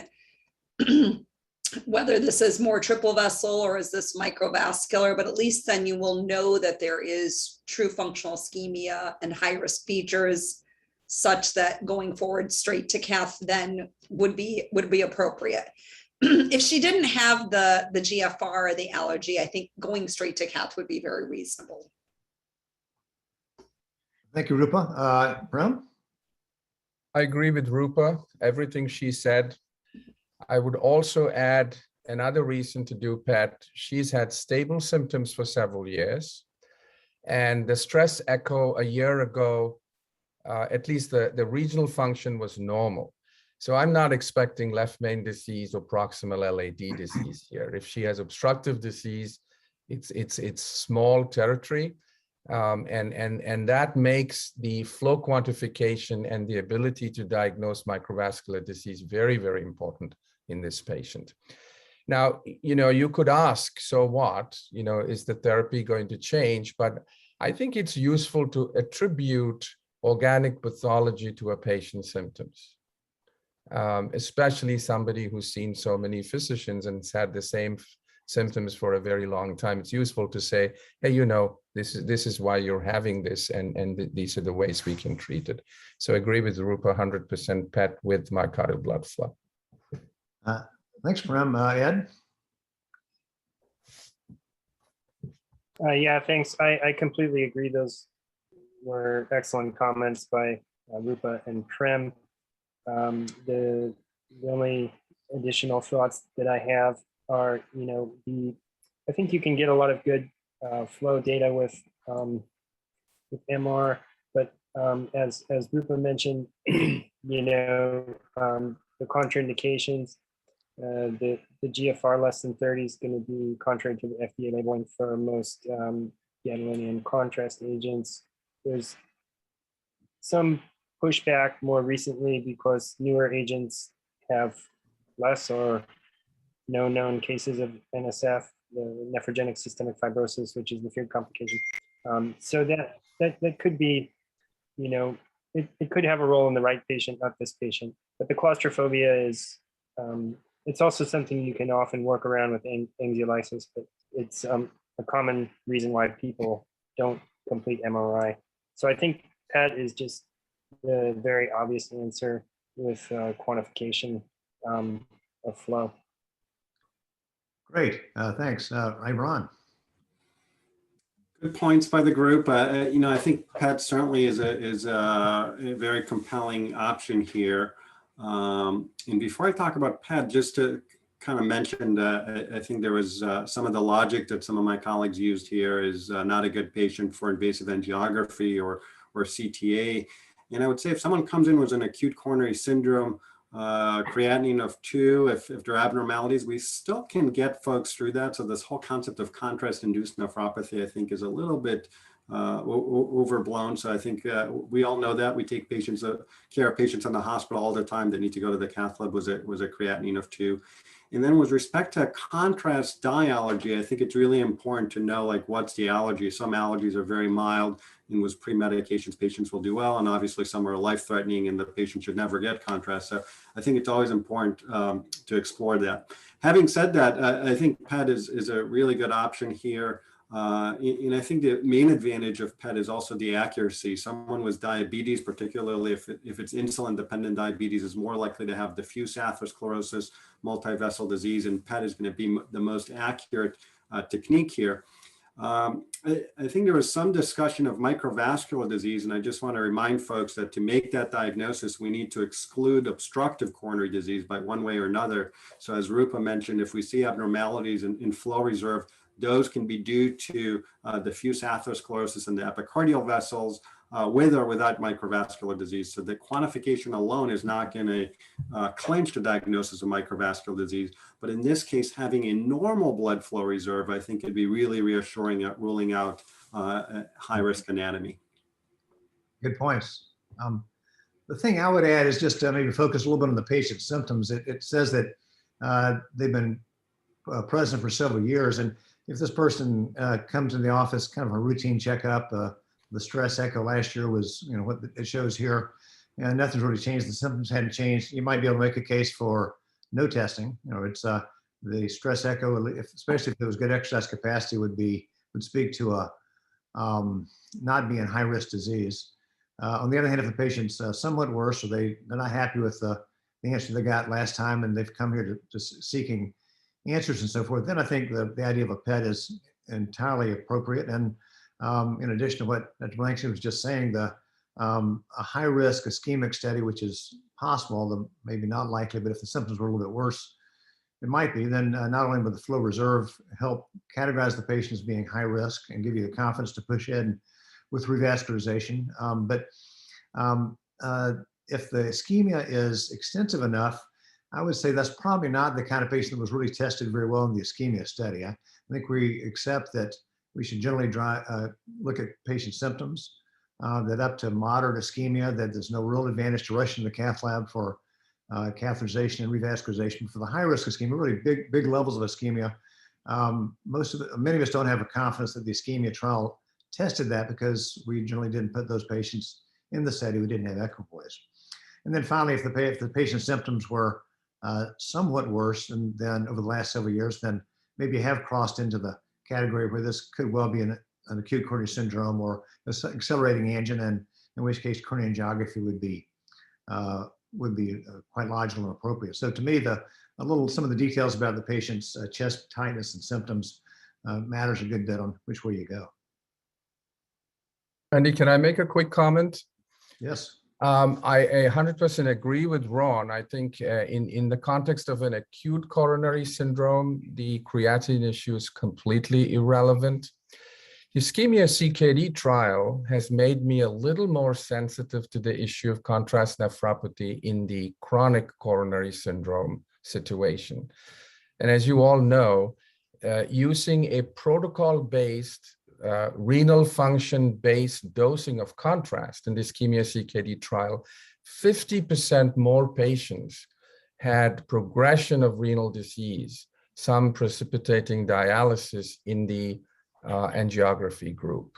whether this is more triple vessel or is this microvascular, but at least then you will know that there is true functional ischemia and high risk features such that going forward straight to cath then would be appropriate. If she didn't have the GFR or the allergy, I think going straight to cath would be very reasonable. Thank you, Rupa. Brown? I agree with Rupa, everything she said. I would also add another reason to do PET. She's had stable symptoms for several years. And the stress echo a year ago, at least the regional function was normal. So I'm not expecting left main disease or proximal LAD disease here. If she has obstructive disease, it's small territory. And that makes the flow quantification and the ability to diagnose microvascular disease very, very important in this patient. Now, you could ask, so what? Is the therapy going to change? But I think it's useful to attribute organic pathology to a patient's symptoms, especially somebody who's seen so many physicians and has had the same symptoms for a very long time. It's useful to say, hey, this is why you're having this, and these are the ways we can treat it. So I agree with Rupa, 100% PET with myocardial blood flow. Thanks, Prem. Ed? Yeah, thanks. I completely agree. Those were excellent comments by Rupa and Prem. The only additional thoughts that I have are, I think you can get a lot of good flow data with MR, but as Rupa mentioned, the contraindications, the GFR less than 30 is going to be contrary to the FDA labeling for most gadolinium contrast agents. There's some pushback more recently because newer agents have less or no known cases of NSF, the nephrogenic systemic fibrosis, which is the feared complication. So that could be, it could have a role in the right patient, not this patient. But the claustrophobia is, it's also something you can often work around with anxiolysis, but it's a common reason why people don't complete MRI. So I think PET is just the very obvious answer with quantification of flow. Great, thanks. Ron. Good points by the group. I think PET certainly is a very compelling option here. And before I talk about PET, just to kind of mention, I think there was some of the logic that some of my colleagues used here is not a good patient for invasive angiography or CTA. And I would say if someone comes in with an acute coronary syndrome, creatinine of 2, if there are abnormalities, we still can get folks through that. So this whole concept of contrast-induced nephropathy, I think, is a little bit overblown. So I think we all know that. We take patients, care of patients in the hospital all the time that need to go to the cath lab was a creatinine of 2. And then with respect to contrast dye allergy, I think it's really important to know like what's the allergy. Some allergies are very mild, and with pre-medications, patients will do well. And obviously some are life-threatening and the patient should never get contrast. So I think it's always important to explore that. Having said that, I think PET is a really good option here. And I think the main advantage of PET is also the accuracy. Someone with diabetes, particularly if it's insulin-dependent diabetes, is more likely to have diffuse atherosclerosis, multivessel disease, and PET is going to be the most accurate technique here. I think there was some discussion of microvascular disease, and I just want to remind folks that to make that diagnosis, we need to exclude obstructive coronary disease by one way or another. So as Rupa mentioned, if we see abnormalities in flow reserve, those can be due to diffuse atherosclerosis in the epicardial vessels with or without microvascular disease. So the quantification alone is not going to clinch the diagnosis of microvascular disease. But in this case, having a normal blood flow reserve, I think it'd be really reassuring at ruling out high-risk anatomy. Good points. The thing I would add is just maybe focus a little bit on the patient's symptoms. It says that they've been present for several years. And if this person comes in the office, kind of a routine checkup, the stress echo last year was, what it shows here, and nothing's really changed. The symptoms hadn't changed. You might be able to make a case for no testing. It's the stress echo, especially if there was good exercise capacity, would speak to a not being high risk disease. On the other hand, if the patient's somewhat worse, or they're not happy with the answer they got last time, and they've come here to seeking answers and so forth, then I think the idea of a PET is entirely appropriate. And in addition to what Dr. Blanksy was just saying, a high risk ischemic study, which is possible, maybe not likely, but if the symptoms were a little bit worse, it might be, then not only would the flow reserve help categorize the patient as being high risk and give you the confidence to push in with revascularization, but if the ischemia is extensive enough, I would say that's probably not the kind of patient that was really tested very well in the ischemia study. I think we accept that we should generally look at patient symptoms, that up to moderate ischemia, that there's no real advantage to rushing to the cath lab for catheterization and revascularization. For the high risk ischemia, really big levels of ischemia, many of us don't have a confidence that the ischemia trial tested that, because we generally didn't put those patients in the study who didn't have equipoise. And then finally, if the patient's symptoms were somewhat worse than over the last several years, then maybe you have crossed into the category where this could well be an acute coronary syndrome or accelerating angina, and in which case coronary angiography would be quite logical and appropriate. So to me, some of the details about the patient's chest tightness and symptoms matters a good bit on which way you go. Andy, can I make a quick comment? Yes. I 100% agree with Ron. I think in the context of an acute coronary syndrome, the creatinine issue is completely irrelevant. Ischemia CKD trial has made me a little more sensitive to the issue of contrast nephropathy in the chronic coronary syndrome situation. And as you all know, using a protocol-based renal function-based dosing of contrast in the ischemia CKD trial, 50% more patients had progression of renal disease, some precipitating dialysis in the angiography group.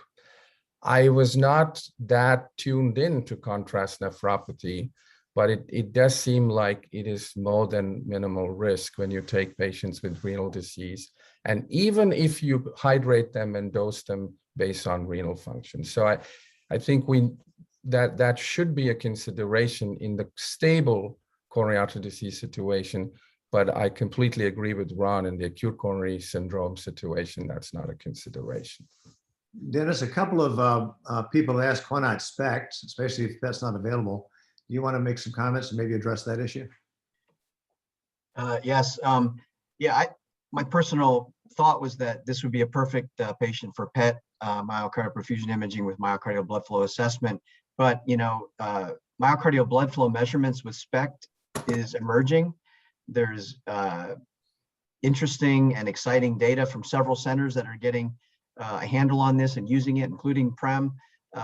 I was not that tuned in to contrast nephropathy, but it does seem like it is more than minimal risk when you take patients with renal disease, and even if you hydrate them and dose them based on renal function. So I think that should be a consideration in the stable coronary artery disease situation, but I completely agree with Ron in the acute coronary syndrome situation, that's not a consideration. Dennis, a couple of people ask why not SPECT, especially if that's not available. Do you want to make some comments and maybe address that issue? Yes. My personal thought was that this would be a perfect patient for PET, myocardial perfusion imaging with myocardial blood flow assessment. But myocardial blood flow measurements with SPECT is emerging. There's interesting and exciting data from several centers that are getting a handle on this and using it, including Prem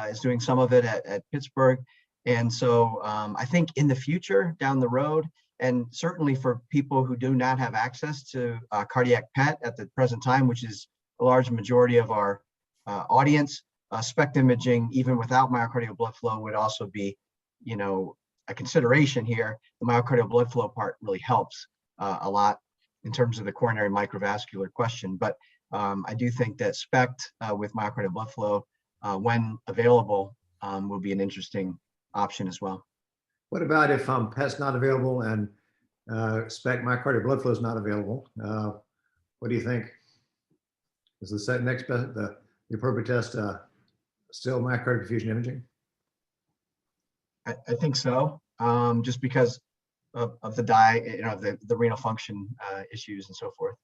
is doing some of it at Pittsburgh. And so I think in the future, down the road, and certainly for people who do not have access to cardiac PET at the present time, which is a large majority of our audience, SPECT imaging, even without myocardial blood flow, would also be, a consideration here. The myocardial blood flow part really helps a lot in terms of the coronary microvascular question. But I do think that SPECT with myocardial blood flow, when available, will be an interesting option as well. What about if PET's not available and SPECT myocardial blood flow is not available? What do you think? Is the appropriate test still myocardial perfusion imaging? I think so, just because of the the renal function issues and so forth.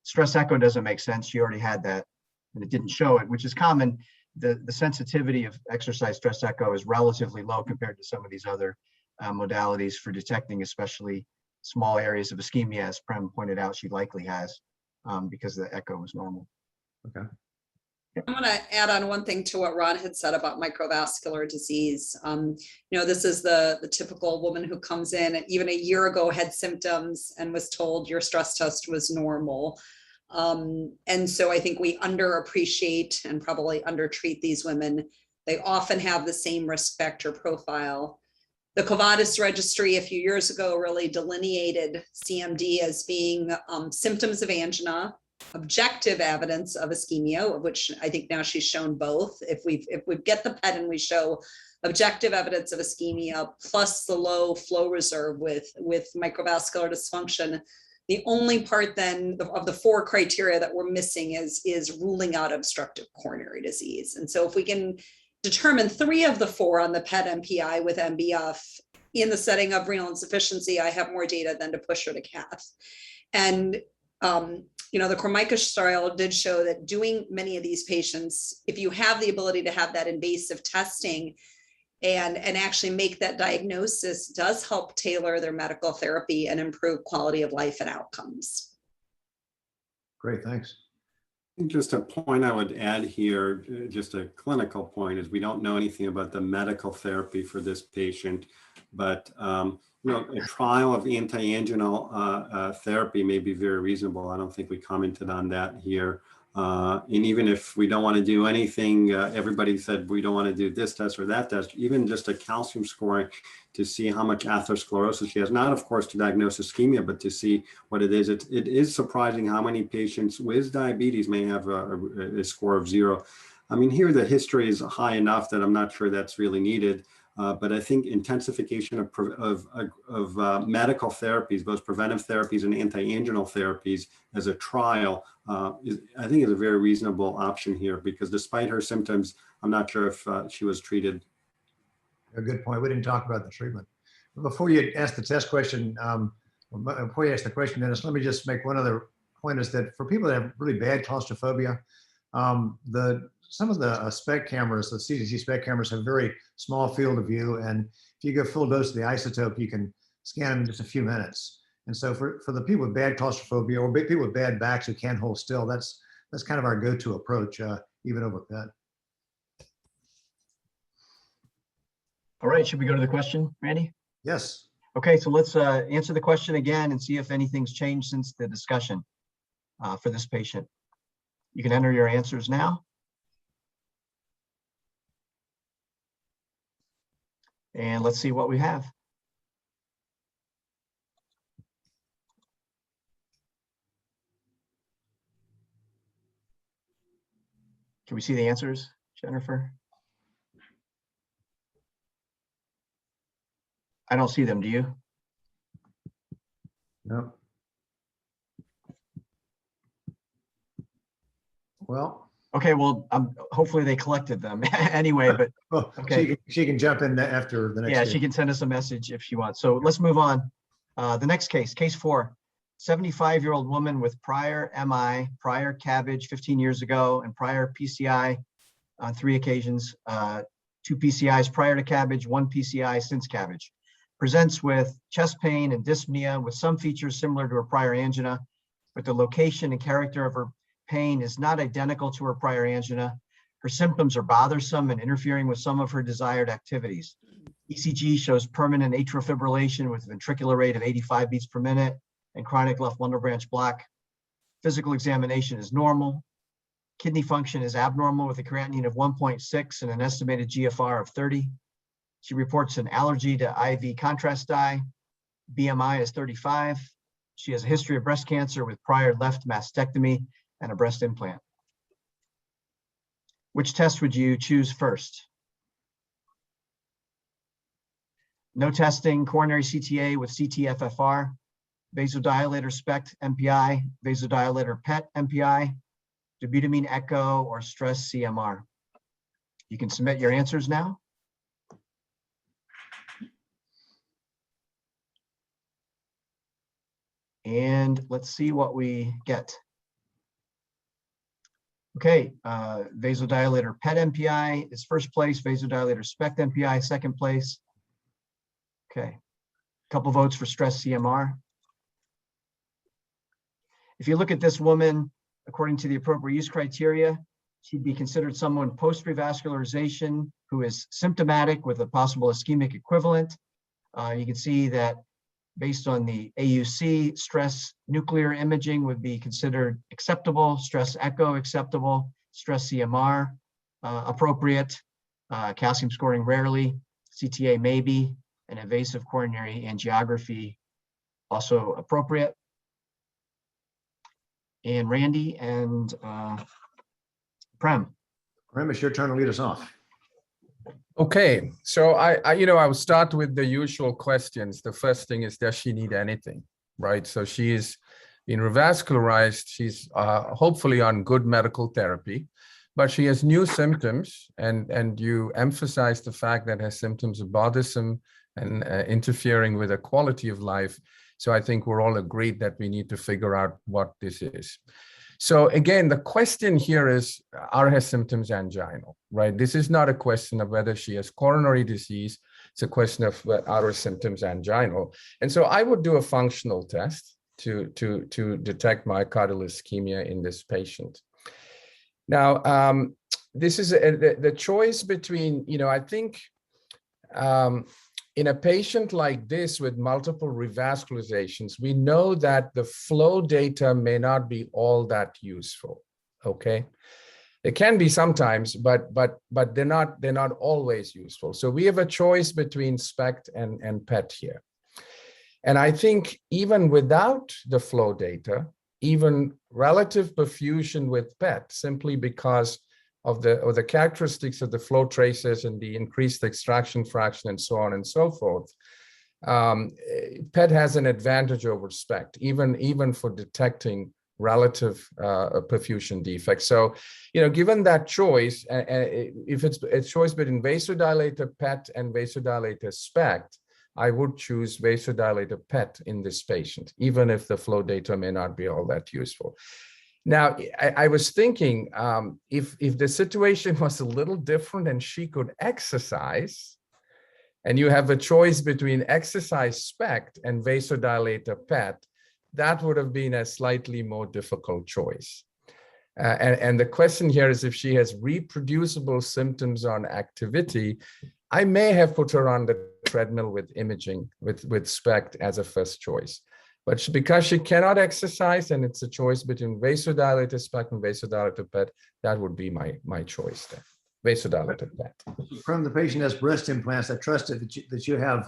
Stress echo doesn't make sense. She already had that and it didn't show it, which is common. The sensitivity of exercise stress echo is relatively low compared to some of these other modalities for detecting, especially small areas of ischemia, as Prem pointed out, she likely has because the echo was normal. Okay. I want to add on one thing to what Ron had said about microvascular disease. This is the typical woman who comes in even a year ago, had symptoms and was told your stress test was normal. And so I think we underappreciate and probably undertreat these women. They often have the same risk factor profile. The Covadis registry a few years ago really delineated CMD as being symptoms of angina, objective evidence of ischemia, of which I think now she's shown both. If we get the PET and we show objective evidence of ischemia plus the low flow reserve with microvascular dysfunction, the only part then of the 4 criteria that we're missing is ruling out obstructive coronary disease. And so if we can determine 3 of the 4 on the PET MPI with MBF in the setting of renal insufficiency, I have more data than to push her to cath. And the Cormica trial did show that doing many of these patients, if you have the ability to have that invasive testing and actually make that diagnosis, does help tailor their medical therapy and improve quality of life and outcomes. Great, thanks. Just a point I would add here, just a clinical point, is we don't know anything about the medical therapy for this patient, but a trial of anti-anginal therapy may be very reasonable. I don't think we commented on that here. And even if we don't want to do anything, everybody said we don't want to do this test or that test, even just a calcium scoring to see how much atherosclerosis she has, not of course to diagnose ischemia, but to see what it is. It is surprising how many patients with diabetes may have a score of 0. I mean, here the history is high enough that I'm not sure that's really needed. But I think intensification of medical therapies, both preventive therapies and anti-anginal therapies as a trial, I think is a very reasonable option here, because despite her symptoms, I'm not sure if she was treated. A good point. We didn't talk about the treatment. Before you ask the test question, before you ask the question, Dennis, let me just make one other point, is that for people that have really bad claustrophobia, some of the SPECT cameras, the CTC SPECT cameras, have very small field of view. And if you go full dose of the isotope, you can scan them in just a few minutes. And so for the people with bad claustrophobia or people with bad backs who can't hold still, that's kind of our go-to approach, even over PET. All right, should we go to the question, Randy? Yes. Okay, so let's answer the question again and see if anything's changed since the discussion for this patient. You can enter your answers now. And let's see what we have. Can we see the answers, Jennifer? I don't see them, do you? No. Well. Okay, well, hopefully they collected them anyway, but well, okay. She can jump in after the next. Yeah, she can send us a message if she wants. So let's move on. The next case, case 4, 75-year-old woman with prior MI, prior CABG 15 years ago, and prior PCI on 3 occasions, 2 PCIs prior to CABG, 1 PCI since CABG. Presents with chest pain and dyspnea with some features similar to her prior angina, but the location and character of her pain is not identical to her prior angina. Her symptoms are bothersome and interfering with some of her desired activities. ECG shows permanent atrial fibrillation with a ventricular rate of 85 beats per minute and chronic left bundle branch block. Physical examination is normal. Kidney function is abnormal with a creatinine of 1.6 and an estimated GFR of 30. She reports an allergy to IV contrast dye. BMI is 35. She has a history of breast cancer with prior left mastectomy and a breast implant. Which test would you choose first? No testing, coronary CTA with CT-FFR, vasodilator SPECT MPI, vasodilator PET MPI, dobutamine echo, or stress CMR. You can submit your answers now. And let's see what we get. Okay, vasodilator PET MPI is first place, vasodilator SPECT MPI second place. Okay, couple votes for stress CMR. If you look at this woman, according to the appropriate use criteria, she'd be considered someone post-revascularization who is symptomatic with a possible ischemic equivalent. You can see that based on the AUC, stress nuclear imaging would be considered acceptable, stress echo acceptable, stress CMR appropriate, calcium scoring rarely, CTA maybe, and invasive coronary angiography also appropriate. And Randy and Prem. Prem, it's your turn to lead us off. Okay, so I will start with the usual questions. The first thing is, does she need anything, right? So she is being revascularized. She's hopefully on good medical therapy, but she has new symptoms, and you emphasize the fact that her symptoms are bothersome and interfering with her quality of life. So I think we're all agreed that we need to figure out what this is. So again, the question here is, are her symptoms anginal, right? This is not a question of whether she has coronary disease. It's a question of are her symptoms anginal. And so I would do a functional test to detect myocardial ischemia in this patient. Now, this is the choice between, I think, in a patient like this with multiple revascularizations, we know that the flow data may not be all that useful, okay? It can be sometimes, but they're not always useful. So we have a choice between SPECT and PET here. And I think even without the flow data, even relative perfusion with PET, simply because of the characteristics of the flow tracers and the increased extraction fraction and so on and so forth, PET has an advantage over SPECT, even for detecting relative perfusion defects. So, given that choice, if it's a choice between vasodilator PET and vasodilator SPECT, I would choose vasodilator PET in this patient, even if the flow data may not be all that useful. Now, I was thinking, if the situation was a little different and she could exercise, and you have a choice between exercise SPECT and vasodilator PET, that would have been a slightly more difficult choice. And the question here is, if she has reproducible symptoms on activity, I may have put her on the treadmill with imaging, with SPECT as a first choice. But because she cannot exercise and it's a choice between vasodilator SPECT and vasodilator PET, that would be my choice there. Vasodilator PET. From the patient has breast implants, I trust that you have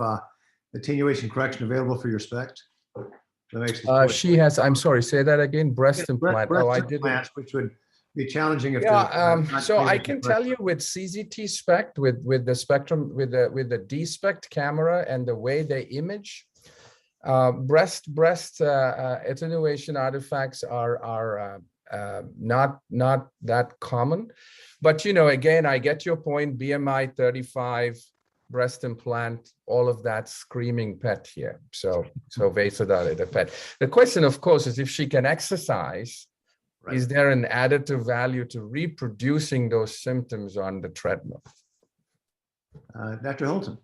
attenuation correction available for your SPECT. That makes the choice. She has, I'm sorry, say that again, breast implant. Breast implants, which would be challenging if so I can tell you with CZT SPECT, with the spectrum, with the D-SPECT camera and the way they image, breast attenuation artifacts are not that common. But again, I get your point. BMI 35, breast implant, all of that screaming PET here. So vasodilator PET. The question, of course, is if she can exercise, right, is there an additive value to reproducing those symptoms on the treadmill? Dr. Holton.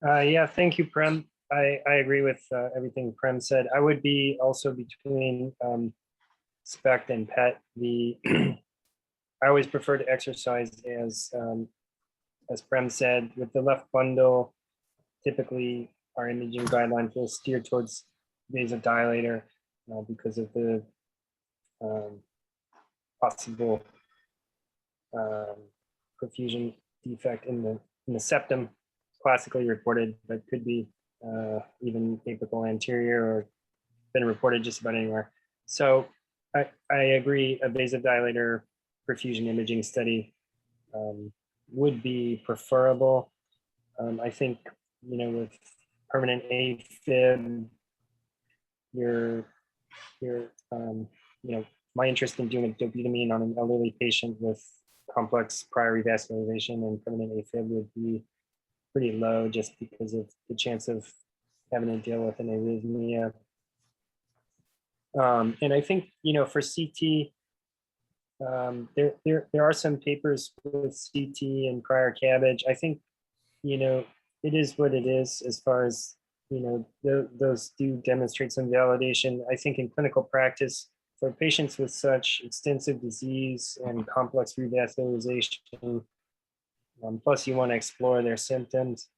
Yeah, thank you, Prem. I agree with everything Prem said. I would be also between SPECT and PET. I always prefer to exercise as Prem said, with the left bundle. Typically, our imaging guidelines will steer towards vasodilator because of the possible perfusion defect in the septum, classically reported, but could be even apical anterior or been reported just about anywhere. So I agree, a vasodilator perfusion imaging study would be preferable. I think, with permanent AFib, my interest in doing a dobutamine on an elderly patient with complex prior revascularization and permanent AFib would be pretty low, just because of the chance of having to deal with an arrhythmia. And I think, for CT, there are some papers with CT and prior cabbage. I think, it is what it is as far as, those do demonstrate some validation. I think in clinical practice, for patients with such extensive disease and complex revascularization, plus you want to explore their symptoms,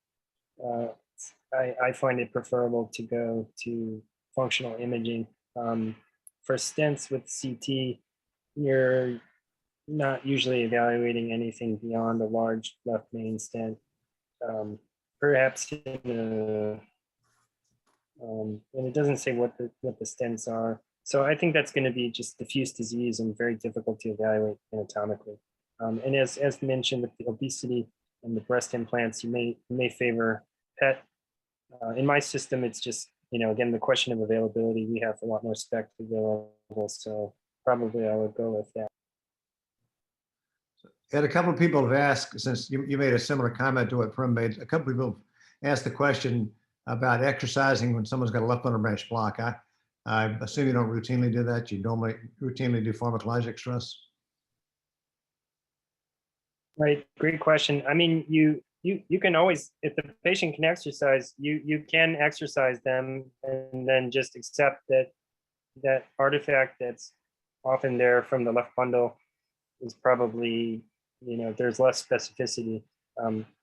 I find it preferable to go to functional imaging. For stents with CT, you're not usually evaluating anything beyond a large left main stent. Perhaps and it doesn't say what the stents are. So I think that's going to be just diffuse disease and very difficult to evaluate anatomically. And as mentioned, with the obesity and the breast implants, you may favor PET. In my system, it's just, again, the question of availability. We have a lot more SPECT available, so probably I would go with that. Ed, a couple of people have asked, since you made a similar comment to what Prim made, a couple of people have asked the question about exercising when someone's got a left bundle branch block. I assume you don't routinely do that. You normally routinely do pharmacologic stress. Right, great question. I mean, you can always, if the patient can exercise, you can exercise them and then just accept that artifact that's often there from the left bundle is probably, there's less specificity.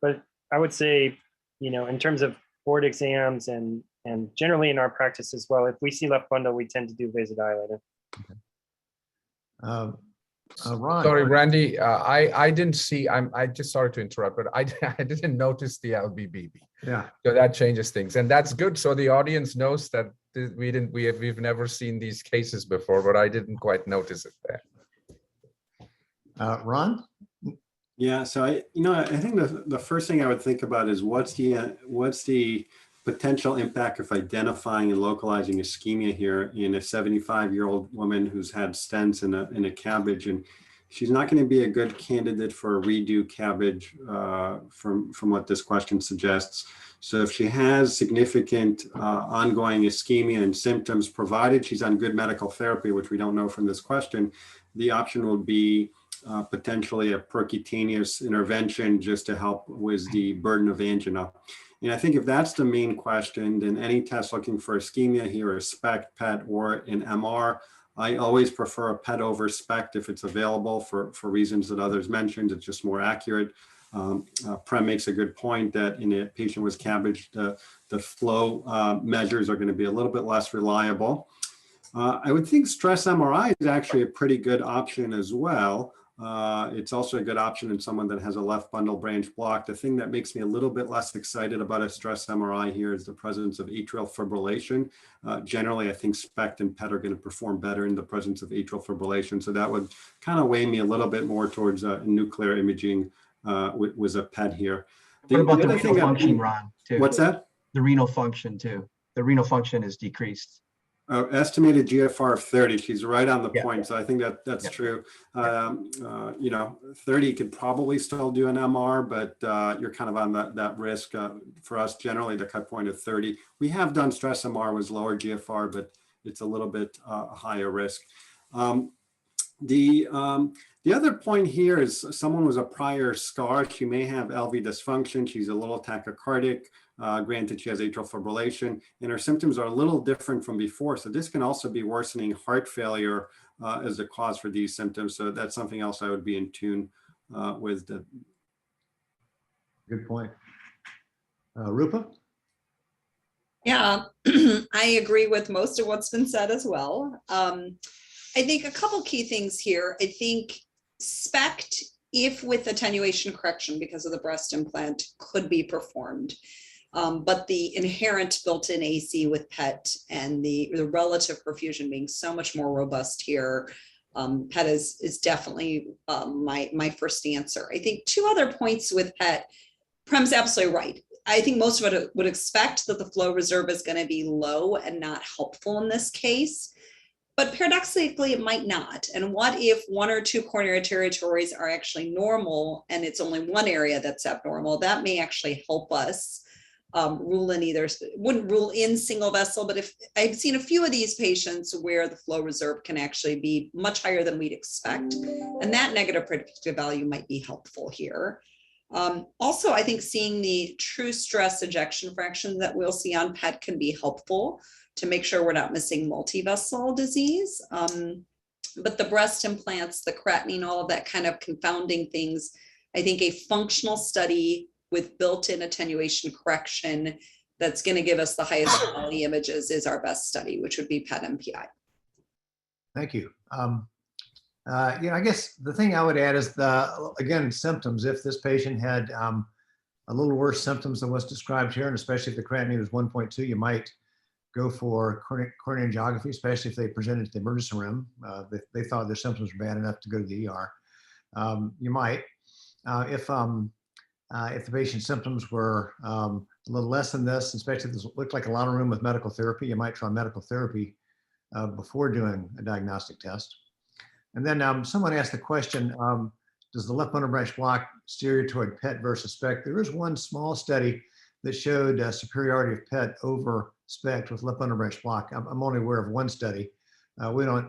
But I would say, in terms of board exams and generally in our practice as well, if we see left bundle, we tend to do vasodilator. Okay. Ron. Sorry, Randy, I didn't see, I just sorry to interrupt, but I didn't notice the LBBB. Yeah. So that changes things, and that's good. So the audience knows that we've never seen these cases before, but I didn't quite notice it there. Ron? Yeah, so I think the first thing I would think about is what's the potential impact of identifying and localizing ischemia here in a 75-year-old woman who's had stents in a cabbage, and she's not going to be a good candidate for a redo cabbage from what this question suggests. So if she has significant ongoing ischemia and symptoms, provided she's on good medical therapy, which we don't know from this question, the option would be potentially a percutaneous intervention just to help with the burden of angina. And I think if that's the main question, then any test looking for ischemia here is SPECT, PET, or an MR. I always prefer a PET over SPECT if it's available for reasons that others mentioned. It's just more accurate. Prem makes a good point that in a patient with cabbage, the flow measures are going to be a little bit less reliable. I would think stress MRI is actually a pretty good option as well. It's also a good option in someone that has a left bundle branch block. The thing that makes me a little bit less excited about a stress MRI here is the presence of atrial fibrillation. Generally, I think SPECT and PET are going to perform better in the presence of atrial fibrillation. So that would kind of weigh me a little bit more towards nuclear imaging with a PET here. What about the renal function, Ron? Too? What's that? The renal function too. The renal function is decreased. Estimated GFR of 30. She's right on the point. Yeah. So I think that's true. 30 could probably still do an MR, but you're kind of on that risk. For us, generally, the cut point of 30. We have done stress MR with lower GFR, but it's a little bit higher risk. The other point here is someone was a prior scar. She may have LV dysfunction. She's a little tachycardic. Granted, she has atrial fibrillation, and her symptoms are a little different from before. So this can also be worsening heart failure as a cause for these symptoms. So that's something else I would be in tune with. Good point. Rupa? Yeah, I agree with most of what's been said as well. I think a couple key things here. I think SPECT, if with attenuation correction because of the breast implant, could be performed. But the inherent built-in AC with PET and the relative perfusion being so much more robust here, PET is definitely my first answer. I think two other points with PET, Prem's absolutely right. I think most of it would expect that the flow reserve is going to be low and not helpful in this case. But paradoxically, it might not. And what if one or two coronary territories are actually normal and it's only one area that's abnormal? That may actually help us rule in either, wouldn't rule in single vessel, but if I've seen a few of these patients where the flow reserve can actually be much higher than we'd expect. And that negative predictive value might be helpful here. Also, I think seeing the true stress ejection fraction that we'll see on PET can be helpful to make sure we're not missing multi-vessel disease. But the breast implants, the creatinine, all of that kind of confounding things, I think a functional study with built-in attenuation correction that's going to give us the highest quality images is our best study, which would be PET MPI. Thank you. I guess the thing I would add is again, symptoms. If this patient had a little worse symptoms than what's described here, and especially if the creatinine was 1.2, you might go for coronary angiography, especially if they presented to the emergency room. They thought their symptoms were bad enough to go to the ER. You might, if the patient's symptoms were a little less than this, especially if this looked like a lot of room with medical therapy, you might try medical therapy before doing a diagnostic test. And then someone asked the question, does the left bundle branch block steer toward PET versus SPECT? There is one small study that showed superiority of PET over SPECT with left bundle branch block. I'm only aware of one study. We don't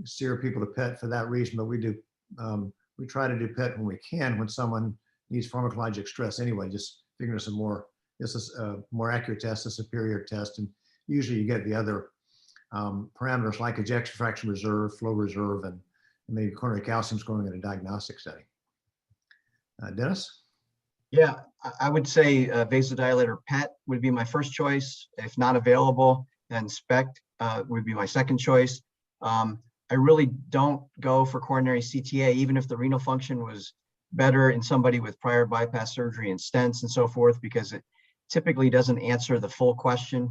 steer people to PET for that reason, but we do. We try to do PET when we can when someone needs pharmacologic stress anyway, just figuring some more, this is a more accurate test, a superior test. And usually you get the other parameters like ejection fraction reserve, flow reserve, and maybe coronary calcium scoring in a diagnostic study. Dennis? Yeah, I would say vasodilator PET would be my first choice. If not available, then SPECT would be my second choice. I really don't go for coronary CTA, even if the renal function was better in somebody with prior bypass surgery and stents and so forth, because it typically doesn't answer the full question.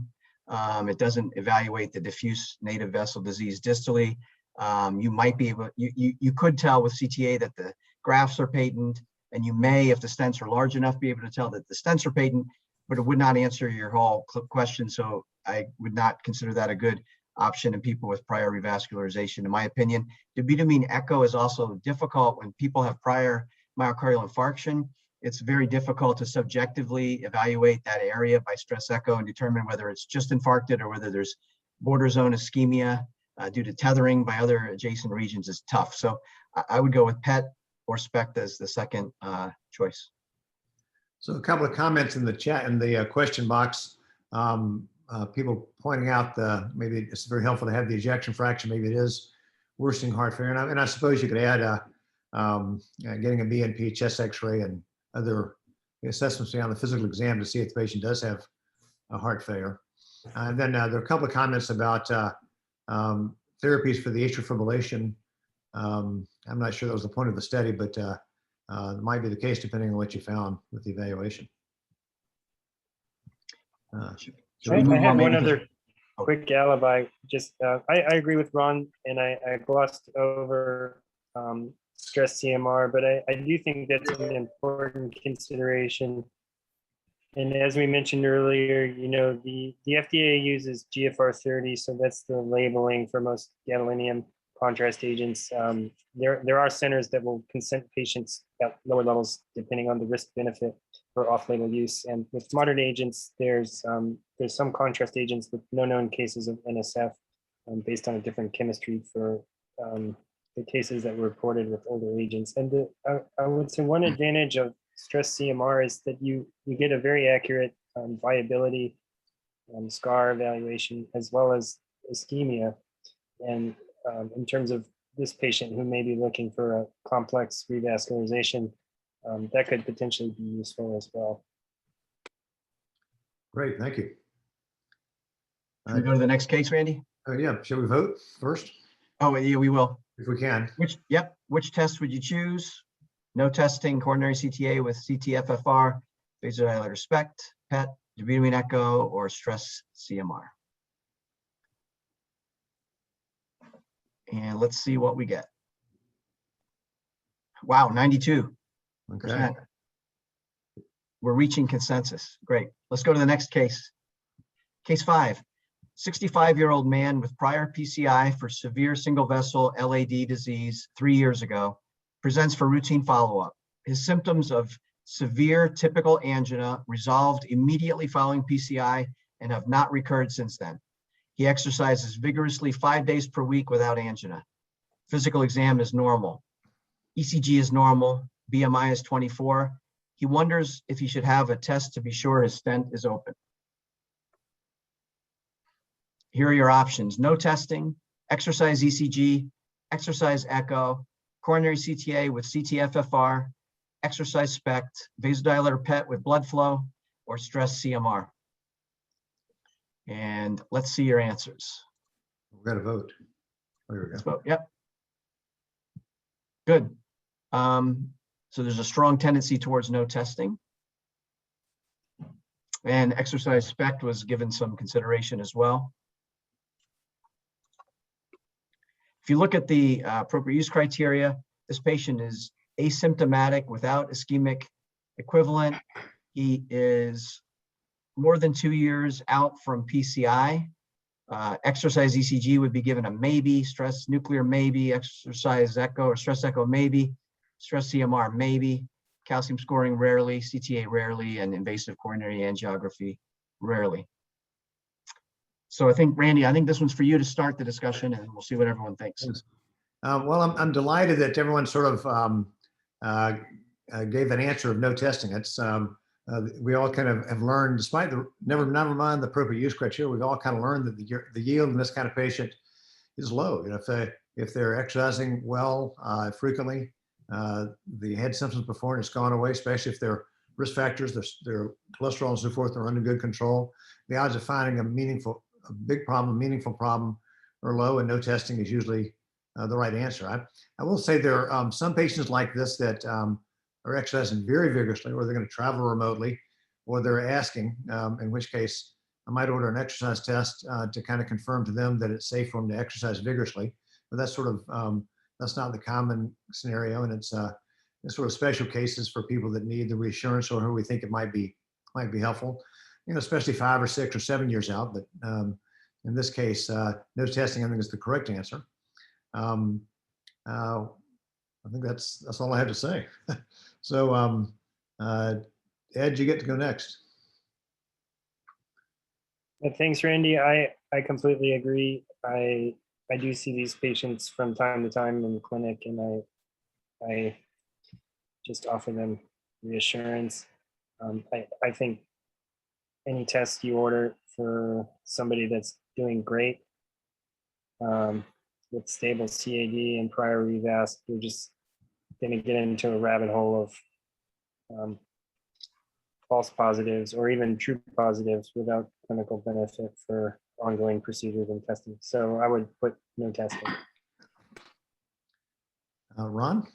It doesn't evaluate the diffuse native vessel disease distally. You might be able, you could tell with CTA that the grafts are patent, and you may, if the stents are large enough, be able to tell that the stents are patent, but it would not answer your whole question. So I would not consider that a good option in people with prior revascularization, in my opinion. Dobutamine echo is also difficult when people have prior myocardial infarction. It's very difficult to subjectively evaluate that area by stress echo and determine whether it's just infarcted or whether there's border zone ischemia due to tethering by other adjacent regions is tough. So I would go with PET or SPECT as the second choice. So a couple of comments in the chat, in the question box. People pointing out maybe it's very helpful to have the ejection fraction. Maybe it is worsening heart failure. And I suppose you could add getting a BNP, chest x-ray, and other assessments beyond the physical exam to see if the patient does have a heart failure. And then there are a couple of comments about therapies for the atrial fibrillation. I'm not sure that was the point of the study, but it might be the case depending on what you found with the evaluation. I have one other quick alibi. Just I agree with Ron, and I glossed over stress CMR, but I do think that's an important consideration. And as we mentioned earlier, the FDA uses GFR 30, so that's the labeling for most gadolinium contrast agents. There are centers that will consent patients at lower levels depending on the risk benefit for off-label use. And with modern agents, there's some contrast agents with no known cases of NSF based on a different chemistry for the cases that were reported with older agents. And I would say one advantage of stress CMR is that you get a very accurate viability scar evaluation as well as ischemia. And in terms of this patient who may be looking for a complex revascularization, that could potentially be useful as well. Great, thank you. Can we go to the next case, Randy? Yeah, shall we vote first, Oh, yeah, we will. if we can? Which test would you choose? No testing, coronary CTA with CT-FFR, vasodilator SPECT, PET, debridement echo, or stress CMR. And let's see what we get. Wow, 92%. Okay. We're reaching consensus. Great. Let's go to the next case. Case 5, 65-year-old man with prior PCI for severe single vessel LAD disease 3 years ago, presents for routine follow-up. His symptoms of severe typical angina resolved immediately following PCI and have not recurred since then. He exercises vigorously 5 days per week without angina. Physical exam is normal. ECG is normal. BMI is 24. He wonders if he should have a test to be sure his stent is open. Here are your options: no testing, exercise ECG, exercise echo, coronary CTA with CT-FFR, exercise SPECT, vasodilator PET with blood flow, or stress CMR. And let's see your answers. We've got to vote. There we Let's go. vote. Yep. Good. So there's a strong tendency towards no testing. And exercise SPECT was given some consideration as well. If you look at the appropriate use criteria, this patient is asymptomatic without ischemic equivalent. He is more than 2 years out from PCI. Exercise ECG would be given a maybe, stress nuclear maybe, exercise echo or stress echo maybe, stress CMR maybe, calcium scoring rarely, CTA rarely, and invasive coronary angiography rarely. So I think, Randy, I think this one's for you to start the discussion, and we'll see what everyone thinks. Well, I'm delighted that everyone sort of gave an answer of no testing. It's we all kind of have learned, despite the never mind the appropriate use criteria, we've all kind of learned that the yield in this kind of patient is low. You know, if they're exercising well frequently, the head symptoms before and it's gone away, especially if their risk factors, their cholesterol and so forth are under good control. The odds of finding a meaningful problem are low, and no testing is usually the right answer. I will say there are some patients like this that are exercising very vigorously, or they're going to travel remotely, or they're asking, in which case I might order an exercise test to kind of confirm to them that it's safe for them to exercise vigorously. But that's sort of, that's not the common scenario, and it's sort of special cases for people that need the reassurance or who we think it might be helpful, you know, especially 5 or 6 or 7 years out. But in this case, no testing, I think, is the correct answer. I think that's all I have to say. So, Ed, you get to go next. Thanks, Randy. I completely agree. I do see these patients from time to time in the clinic, and I just offer them reassurance. I think any test you order for somebody that's doing great with stable CAD and prior revasc, you're just going to get into a rabbit hole of false positives or even true positives without clinical benefit for ongoing procedures and testing. So I would put no testing. Ron?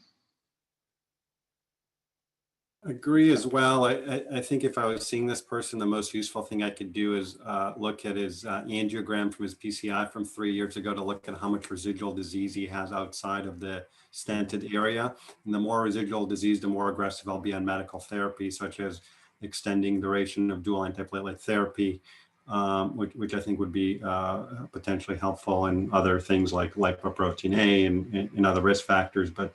Agree as well. I think if I was seeing this person, the most useful thing I could do is look at his angiogram from his PCI from 3 years ago to look at how much residual disease he has outside of the stented area. And the more residual disease, the more aggressive I'll be on medical therapy, such as extending duration of dual antiplatelet therapy, which I think would be potentially helpful in other things like lipoprotein A and other risk factors, but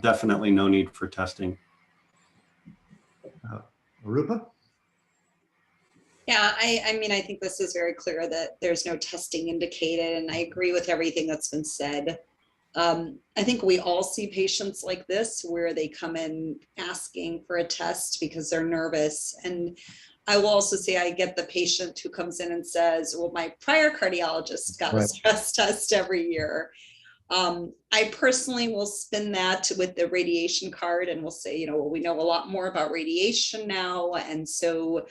definitely no need for testing. Rupa? Yeah, I mean, I think this is very clear that there's no testing indicated, and I agree with everything that's been said. I think we all see patients like this where they come in asking for a test because they're nervous. And I will also say I get the patient who comes in and says, well, my prior cardiologist got a Right. stress test every year. I personally will spin that with the radiation card and we'll say, well, we know a lot more about radiation now. And so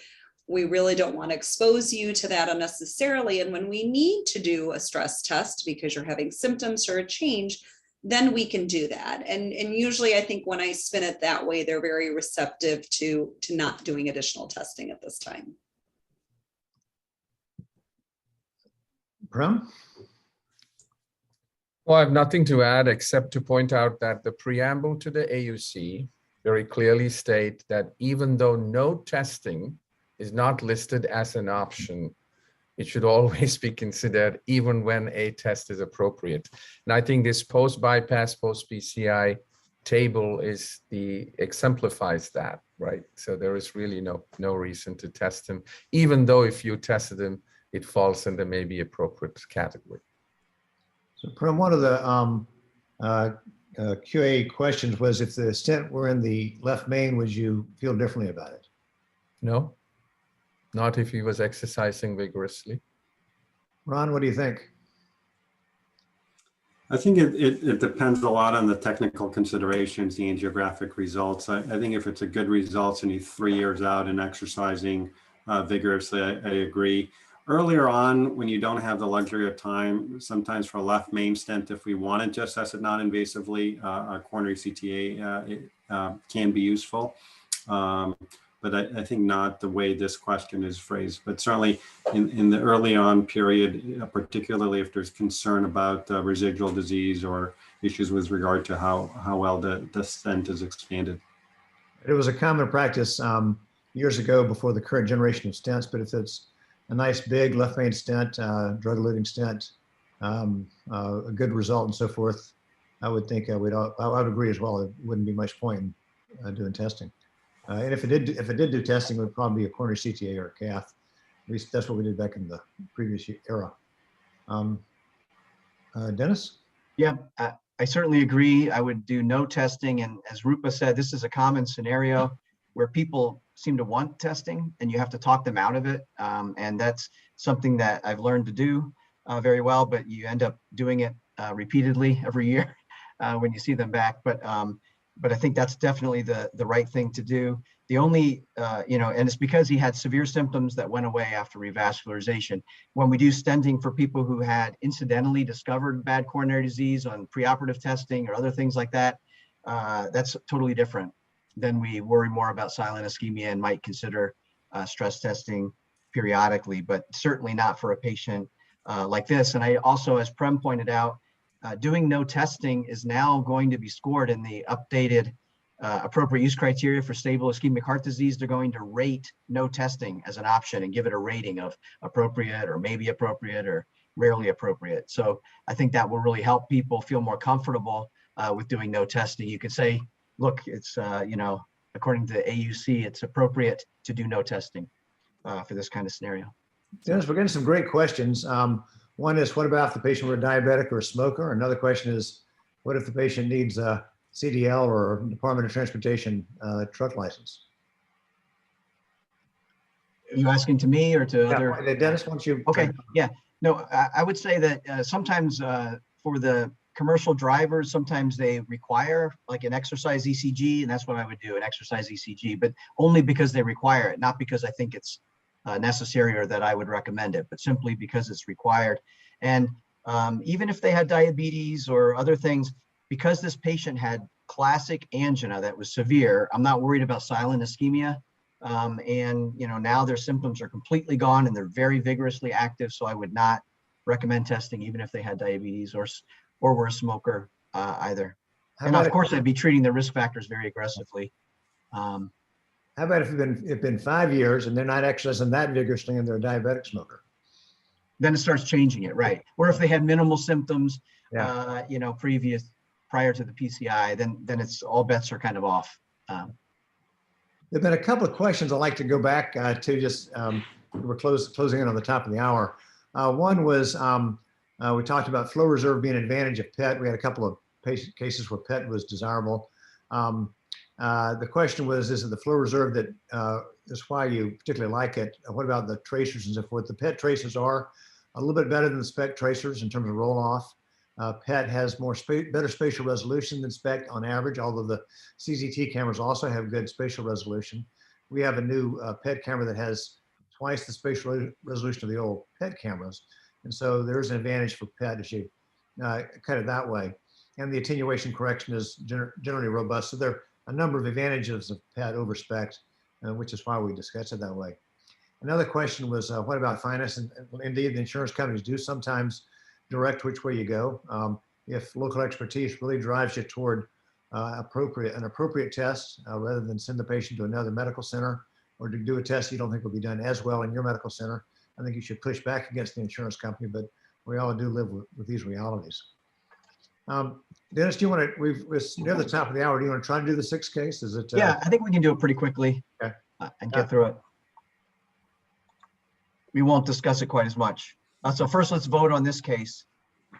we really don't want to expose you to that unnecessarily. And when we need to do a stress test because you're having symptoms or a change, then we can do that. And usually I think when I spin it that way, they're very receptive to not doing additional testing at this time. Prem? Well, I have nothing to add except to point out that the preamble to the AUC very clearly state that even though no testing is not listed as an option, it should always be considered even when a test is appropriate. And I think this post-bypass, post-PCI table exemplifies that, right? So there is really no reason to test them, even though if you tested them, it falls in the maybe appropriate category. So Prem, one of the QA questions was if the stent were in the left main, would you feel differently about it? No, not if he was exercising vigorously. Ron, what do you think? I think it depends a lot on the technical considerations, the angiographic results. I think if it's a good results and he's 3 years out and exercising vigorously, I agree. Earlier on, when you don't have the luxury of time, sometimes for a left main stent, if we want to just assess it non-invasively, a coronary CTA can be useful. But I think not the way this question is phrased, but certainly in the early on period, particularly if there's concern about residual disease or issues with regard to how well the stent is expanded. It was a common practice years ago before the current generation of stents, but if it's a nice big left main stent, drug-eluting stent, a good result and so forth, I would think I would agree as well. It wouldn't be much point in doing testing. And if it did do testing, it would probably be a coronary CTA or a cath. At least that's what we did back in the previous era. Dennis? Yeah, I certainly agree. I would do no testing. And as Rupa said, this is a common scenario where people seem to want testing and you have to talk them out of it. And that's something that I've learned to do very well, but you end up doing it repeatedly every year when you see them back. But I think that's definitely the right thing to do. The only, and it's because he had severe symptoms that went away after revascularization. When we do stenting for people who had incidentally discovered bad coronary disease on preoperative testing or other things like that, that's totally different. Then we worry more about silent ischemia and might consider stress testing periodically, but certainly not for a patient like this. And I also, as Prem pointed out, doing no testing is now going to be scored in the updated appropriate use criteria for stable ischemic heart disease. They're going to rate no testing as an option and give it a rating of appropriate or maybe appropriate or rarely appropriate. So I think that will really help people feel more comfortable with doing no testing. You could say, look, it's, according to the AUC, it's appropriate to do no testing for this kind of scenario. Dennis, we're getting some great questions. One is, what about if the patient were a diabetic or a smoker? Another question is, what if the patient needs a CDL or Department of Transportation truck license? Are you asking to me or to other? Dennis, why don't you? Okay, yeah. No, I would say that sometimes for the commercial drivers, sometimes they require like an exercise ECG, and that's what I would do, an exercise ECG, but only because they require it, not because I think it's necessary or that I would recommend it, but simply because it's required. And even if they had diabetes or other things, because this patient had classic angina that was severe, I'm not worried about silent ischemia. And now their symptoms are completely gone and they're very vigorously active. So I would not recommend testing, even if they had diabetes or were a smoker either. And of course, I'd be treating the risk factors very aggressively. How about if it's been 5 years and they're not exercising that vigorously and they're a diabetic smoker? Then it starts changing it, right? Or if they had minimal symptoms, prior to the PCI, then it's all bets are kind of off. There've been a couple of questions I'd like to go back to. Just we're closing in on the top of the hour. One was We talked about flow reserve being an advantage of PET. We had a couple of cases where PET was desirable. The question was, is it the flow reserve that is why you particularly like it? What about the tracers and so forth? The PET tracers are a little bit better than the SPECT tracers in terms of roll off. PET has better spatial resolution than SPECT on average, although the CZT cameras also have good spatial resolution. We have a new PET camera that has twice the spatial resolution of the old PET cameras. And so there's an advantage for PET as you cut it that way. And the attenuation correction is generally robust. So there are a number of advantages of PET over SPECT, which is why we discuss it that way. Another question was, what about finance? And indeed, the insurance companies do sometimes direct which way you go. If local expertise really drives you toward an appropriate test, rather than send the patient to another medical center or to do a test you don't think will be done as well in your medical center, I think you should push back against the insurance company, but we all do live with these realities. Dennis, do you want to, we're near the top of the hour. Do you want to try to do the 6th case? Is it? Yeah, I think we can do it pretty quickly. Okay. And get through it. We won't discuss it quite as much. So first, let's vote on this case.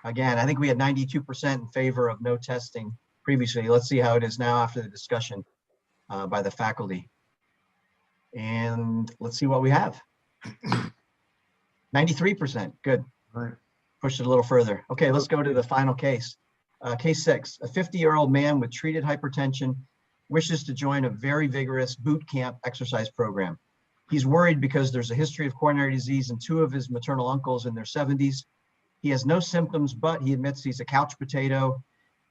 Again, I think we had 92% in favor of no testing previously. Let's see how it is now after the discussion by the faculty. And let's see what we have. 93%, good. All right. Push it a little further. Okay, let's go to the final case. Case 6, a 50-year-old man with treated hypertension wishes to join a very vigorous boot camp exercise program. He's worried because there's a history of coronary disease in 2 of his maternal uncles in their 70s. He has no symptoms, but he admits he's a couch potato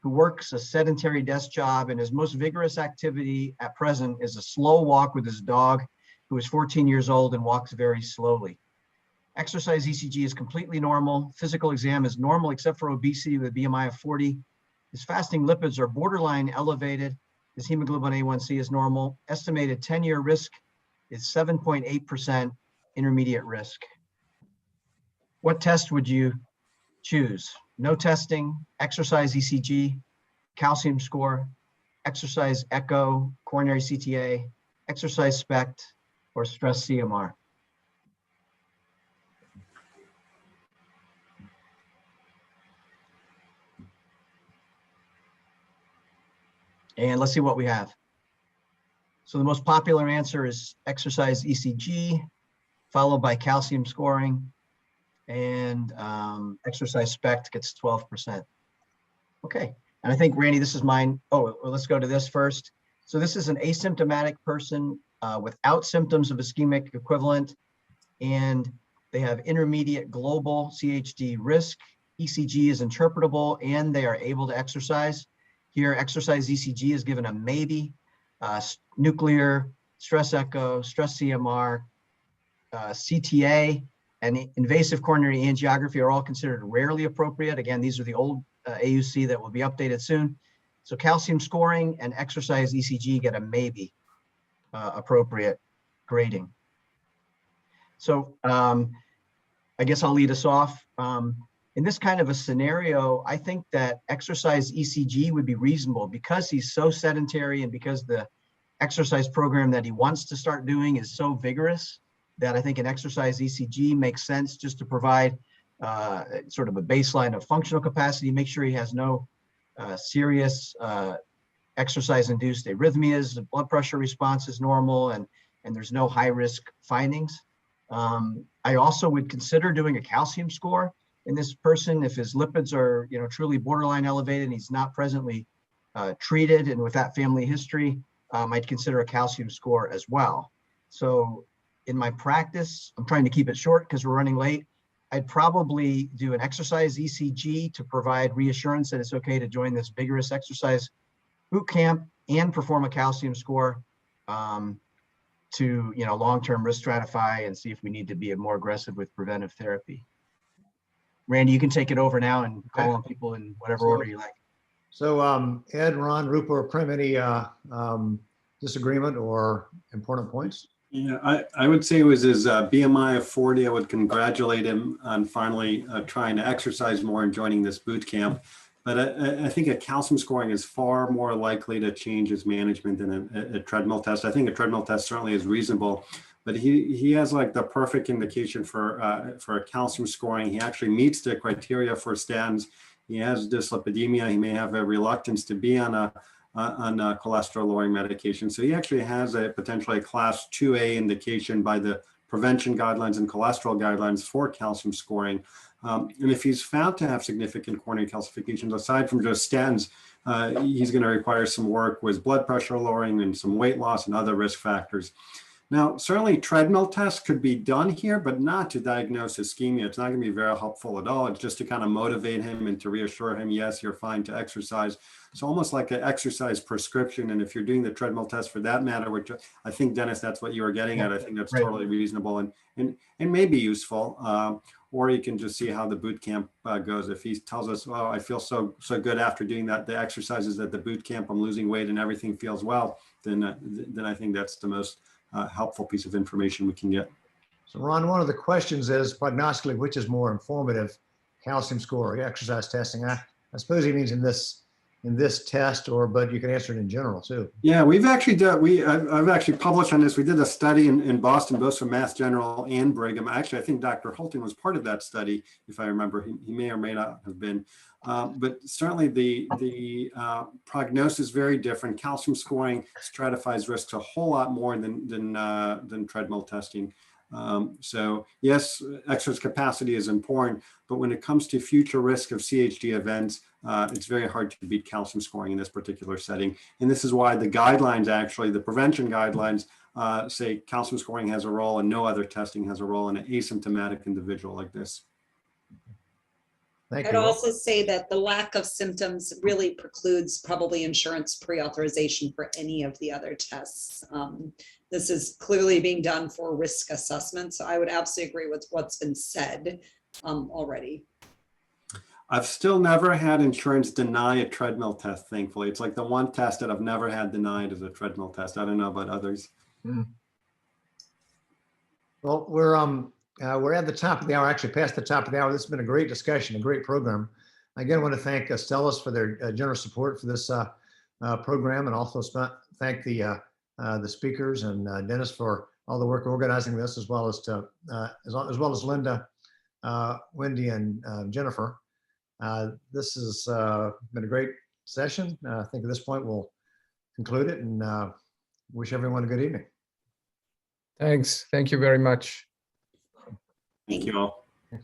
who works a sedentary desk job, and his most vigorous activity at present is a slow walk with his dog, who is 14 years old and walks very slowly. Exercise ECG is completely normal. Physical exam is normal except for obesity with a BMI of 40. His fasting lipids are borderline elevated. His hemoglobin A1C is normal. Estimated 10-year risk is 7.8% intermediate risk. What test would you choose? No testing, exercise ECG, calcium score, exercise echo, coronary CTA, exercise SPECT, or stress CMR? And let's see what we have. So the most popular answer is exercise ECG, followed by calcium scoring, and exercise SPECT gets 12%. Okay, and I think, Randy, this is mine. Oh, well, let's go to this first. So this is an asymptomatic person without symptoms of ischemic equivalent, and they have intermediate global CHD risk. ECG is interpretable, and they are able to exercise. Here, exercise ECG is given a maybe. Nuclear, stress echo, stress CMR, CTA, and invasive coronary angiography are all considered rarely appropriate. Again, these are the old AUC that will be updated soon. So calcium scoring and exercise ECG get a maybe appropriate grading. So I guess I'll lead us off. In this kind of a scenario, I think that exercise ECG would be reasonable because he's so sedentary and because the exercise program that he wants to start doing is so vigorous that I think an exercise ECG makes sense just to provide sort of a baseline of functional capacity, make sure he has no serious exercise-induced arrhythmias, the blood pressure response is normal, and there's no high-risk findings. I also would consider doing a calcium score in this person if his lipids are, truly borderline elevated and he's not presently treated, and with that family history, I'd consider a calcium score as well. So in my practice, I'm trying to keep it short because we're running late. I'd probably do an exercise ECG to provide reassurance that it's okay to join this vigorous exercise boot camp and perform a calcium score to, long-term risk stratify and see if we need to be more aggressive with preventive therapy. Randy, you can take it over now and call on people in whatever order you like. So Ed, Ron, Rupa, or Prim, any disagreement or important points? Yeah, I would say it was his BMI of 40. I would congratulate him on finally trying to exercise more and joining this boot camp. But I think a calcium scoring is far more likely to change his management than a treadmill test. I think a treadmill test certainly is reasonable, but he has like the perfect indication for calcium scoring. He actually meets the criteria for statins. He has dyslipidemia. He may have a reluctance to be on a cholesterol lowering medication. So he actually has a potentially a class 2A indication by the prevention guidelines and cholesterol guidelines for calcium scoring. And if he's found to have significant coronary calcifications, aside from just statins, he's going to require some work with blood pressure lowering and some weight loss and other risk factors. Now, certainly treadmill tests could be done here, but not to diagnose ischemia. It's not going to be very helpful at all. It's just to kind of motivate him and to reassure him, yes, you're fine to exercise. So almost like an exercise prescription. And if you're doing the treadmill test for that matter, which I think, Dennis, that's what you were getting at. I think that's totally reasonable and may be useful. Or you can just see how the boot camp goes. If he tells us, oh, I feel so good after doing the exercises at the boot camp, I'm losing weight and everything feels well, then I think that's the most helpful piece of information we can get. So Ron, one of the questions is prognostically, which is more informative, calcium score or exercise testing? I suppose he means in this test, but you can answer it in general too. Yeah, we've actually done, I've actually published on this. We did a study in Boston, both from Mass General and Brigham. Actually, I think Dr. Holton was part of that study, if I remember. He may or may not have been. But certainly the prognosis is very different. Calcium scoring stratifies risks a whole lot more than treadmill testing. So yes, exercise capacity is important, but when it comes to future risk of CHD events, it's very hard to beat calcium scoring in this particular setting. And this is why the guidelines, actually, the prevention guidelines, say calcium scoring has a role and no other testing has a role in an asymptomatic individual like this. Thank I'd you. also say that the lack of symptoms really precludes probably insurance pre-authorization for any of the other tests. This is clearly being done for risk assessment. So I would absolutely agree with what's been said already. I've still never had insurance deny a treadmill test, thankfully. It's like the one test that I've never had denied is a treadmill test. I don't know about others. Well, we're at the top of the hour, actually past the top of the hour. This has been a great discussion, a great program. Again, I want to thank Stellis for their generous support for this program, and also thank the speakers and Dennis for all the work organizing this, as well as Linda, Wendy, and Jennifer. This has been a great session. I think at this point we'll conclude it and wish everyone a good evening. Thanks. Thank you very much. Thank you all.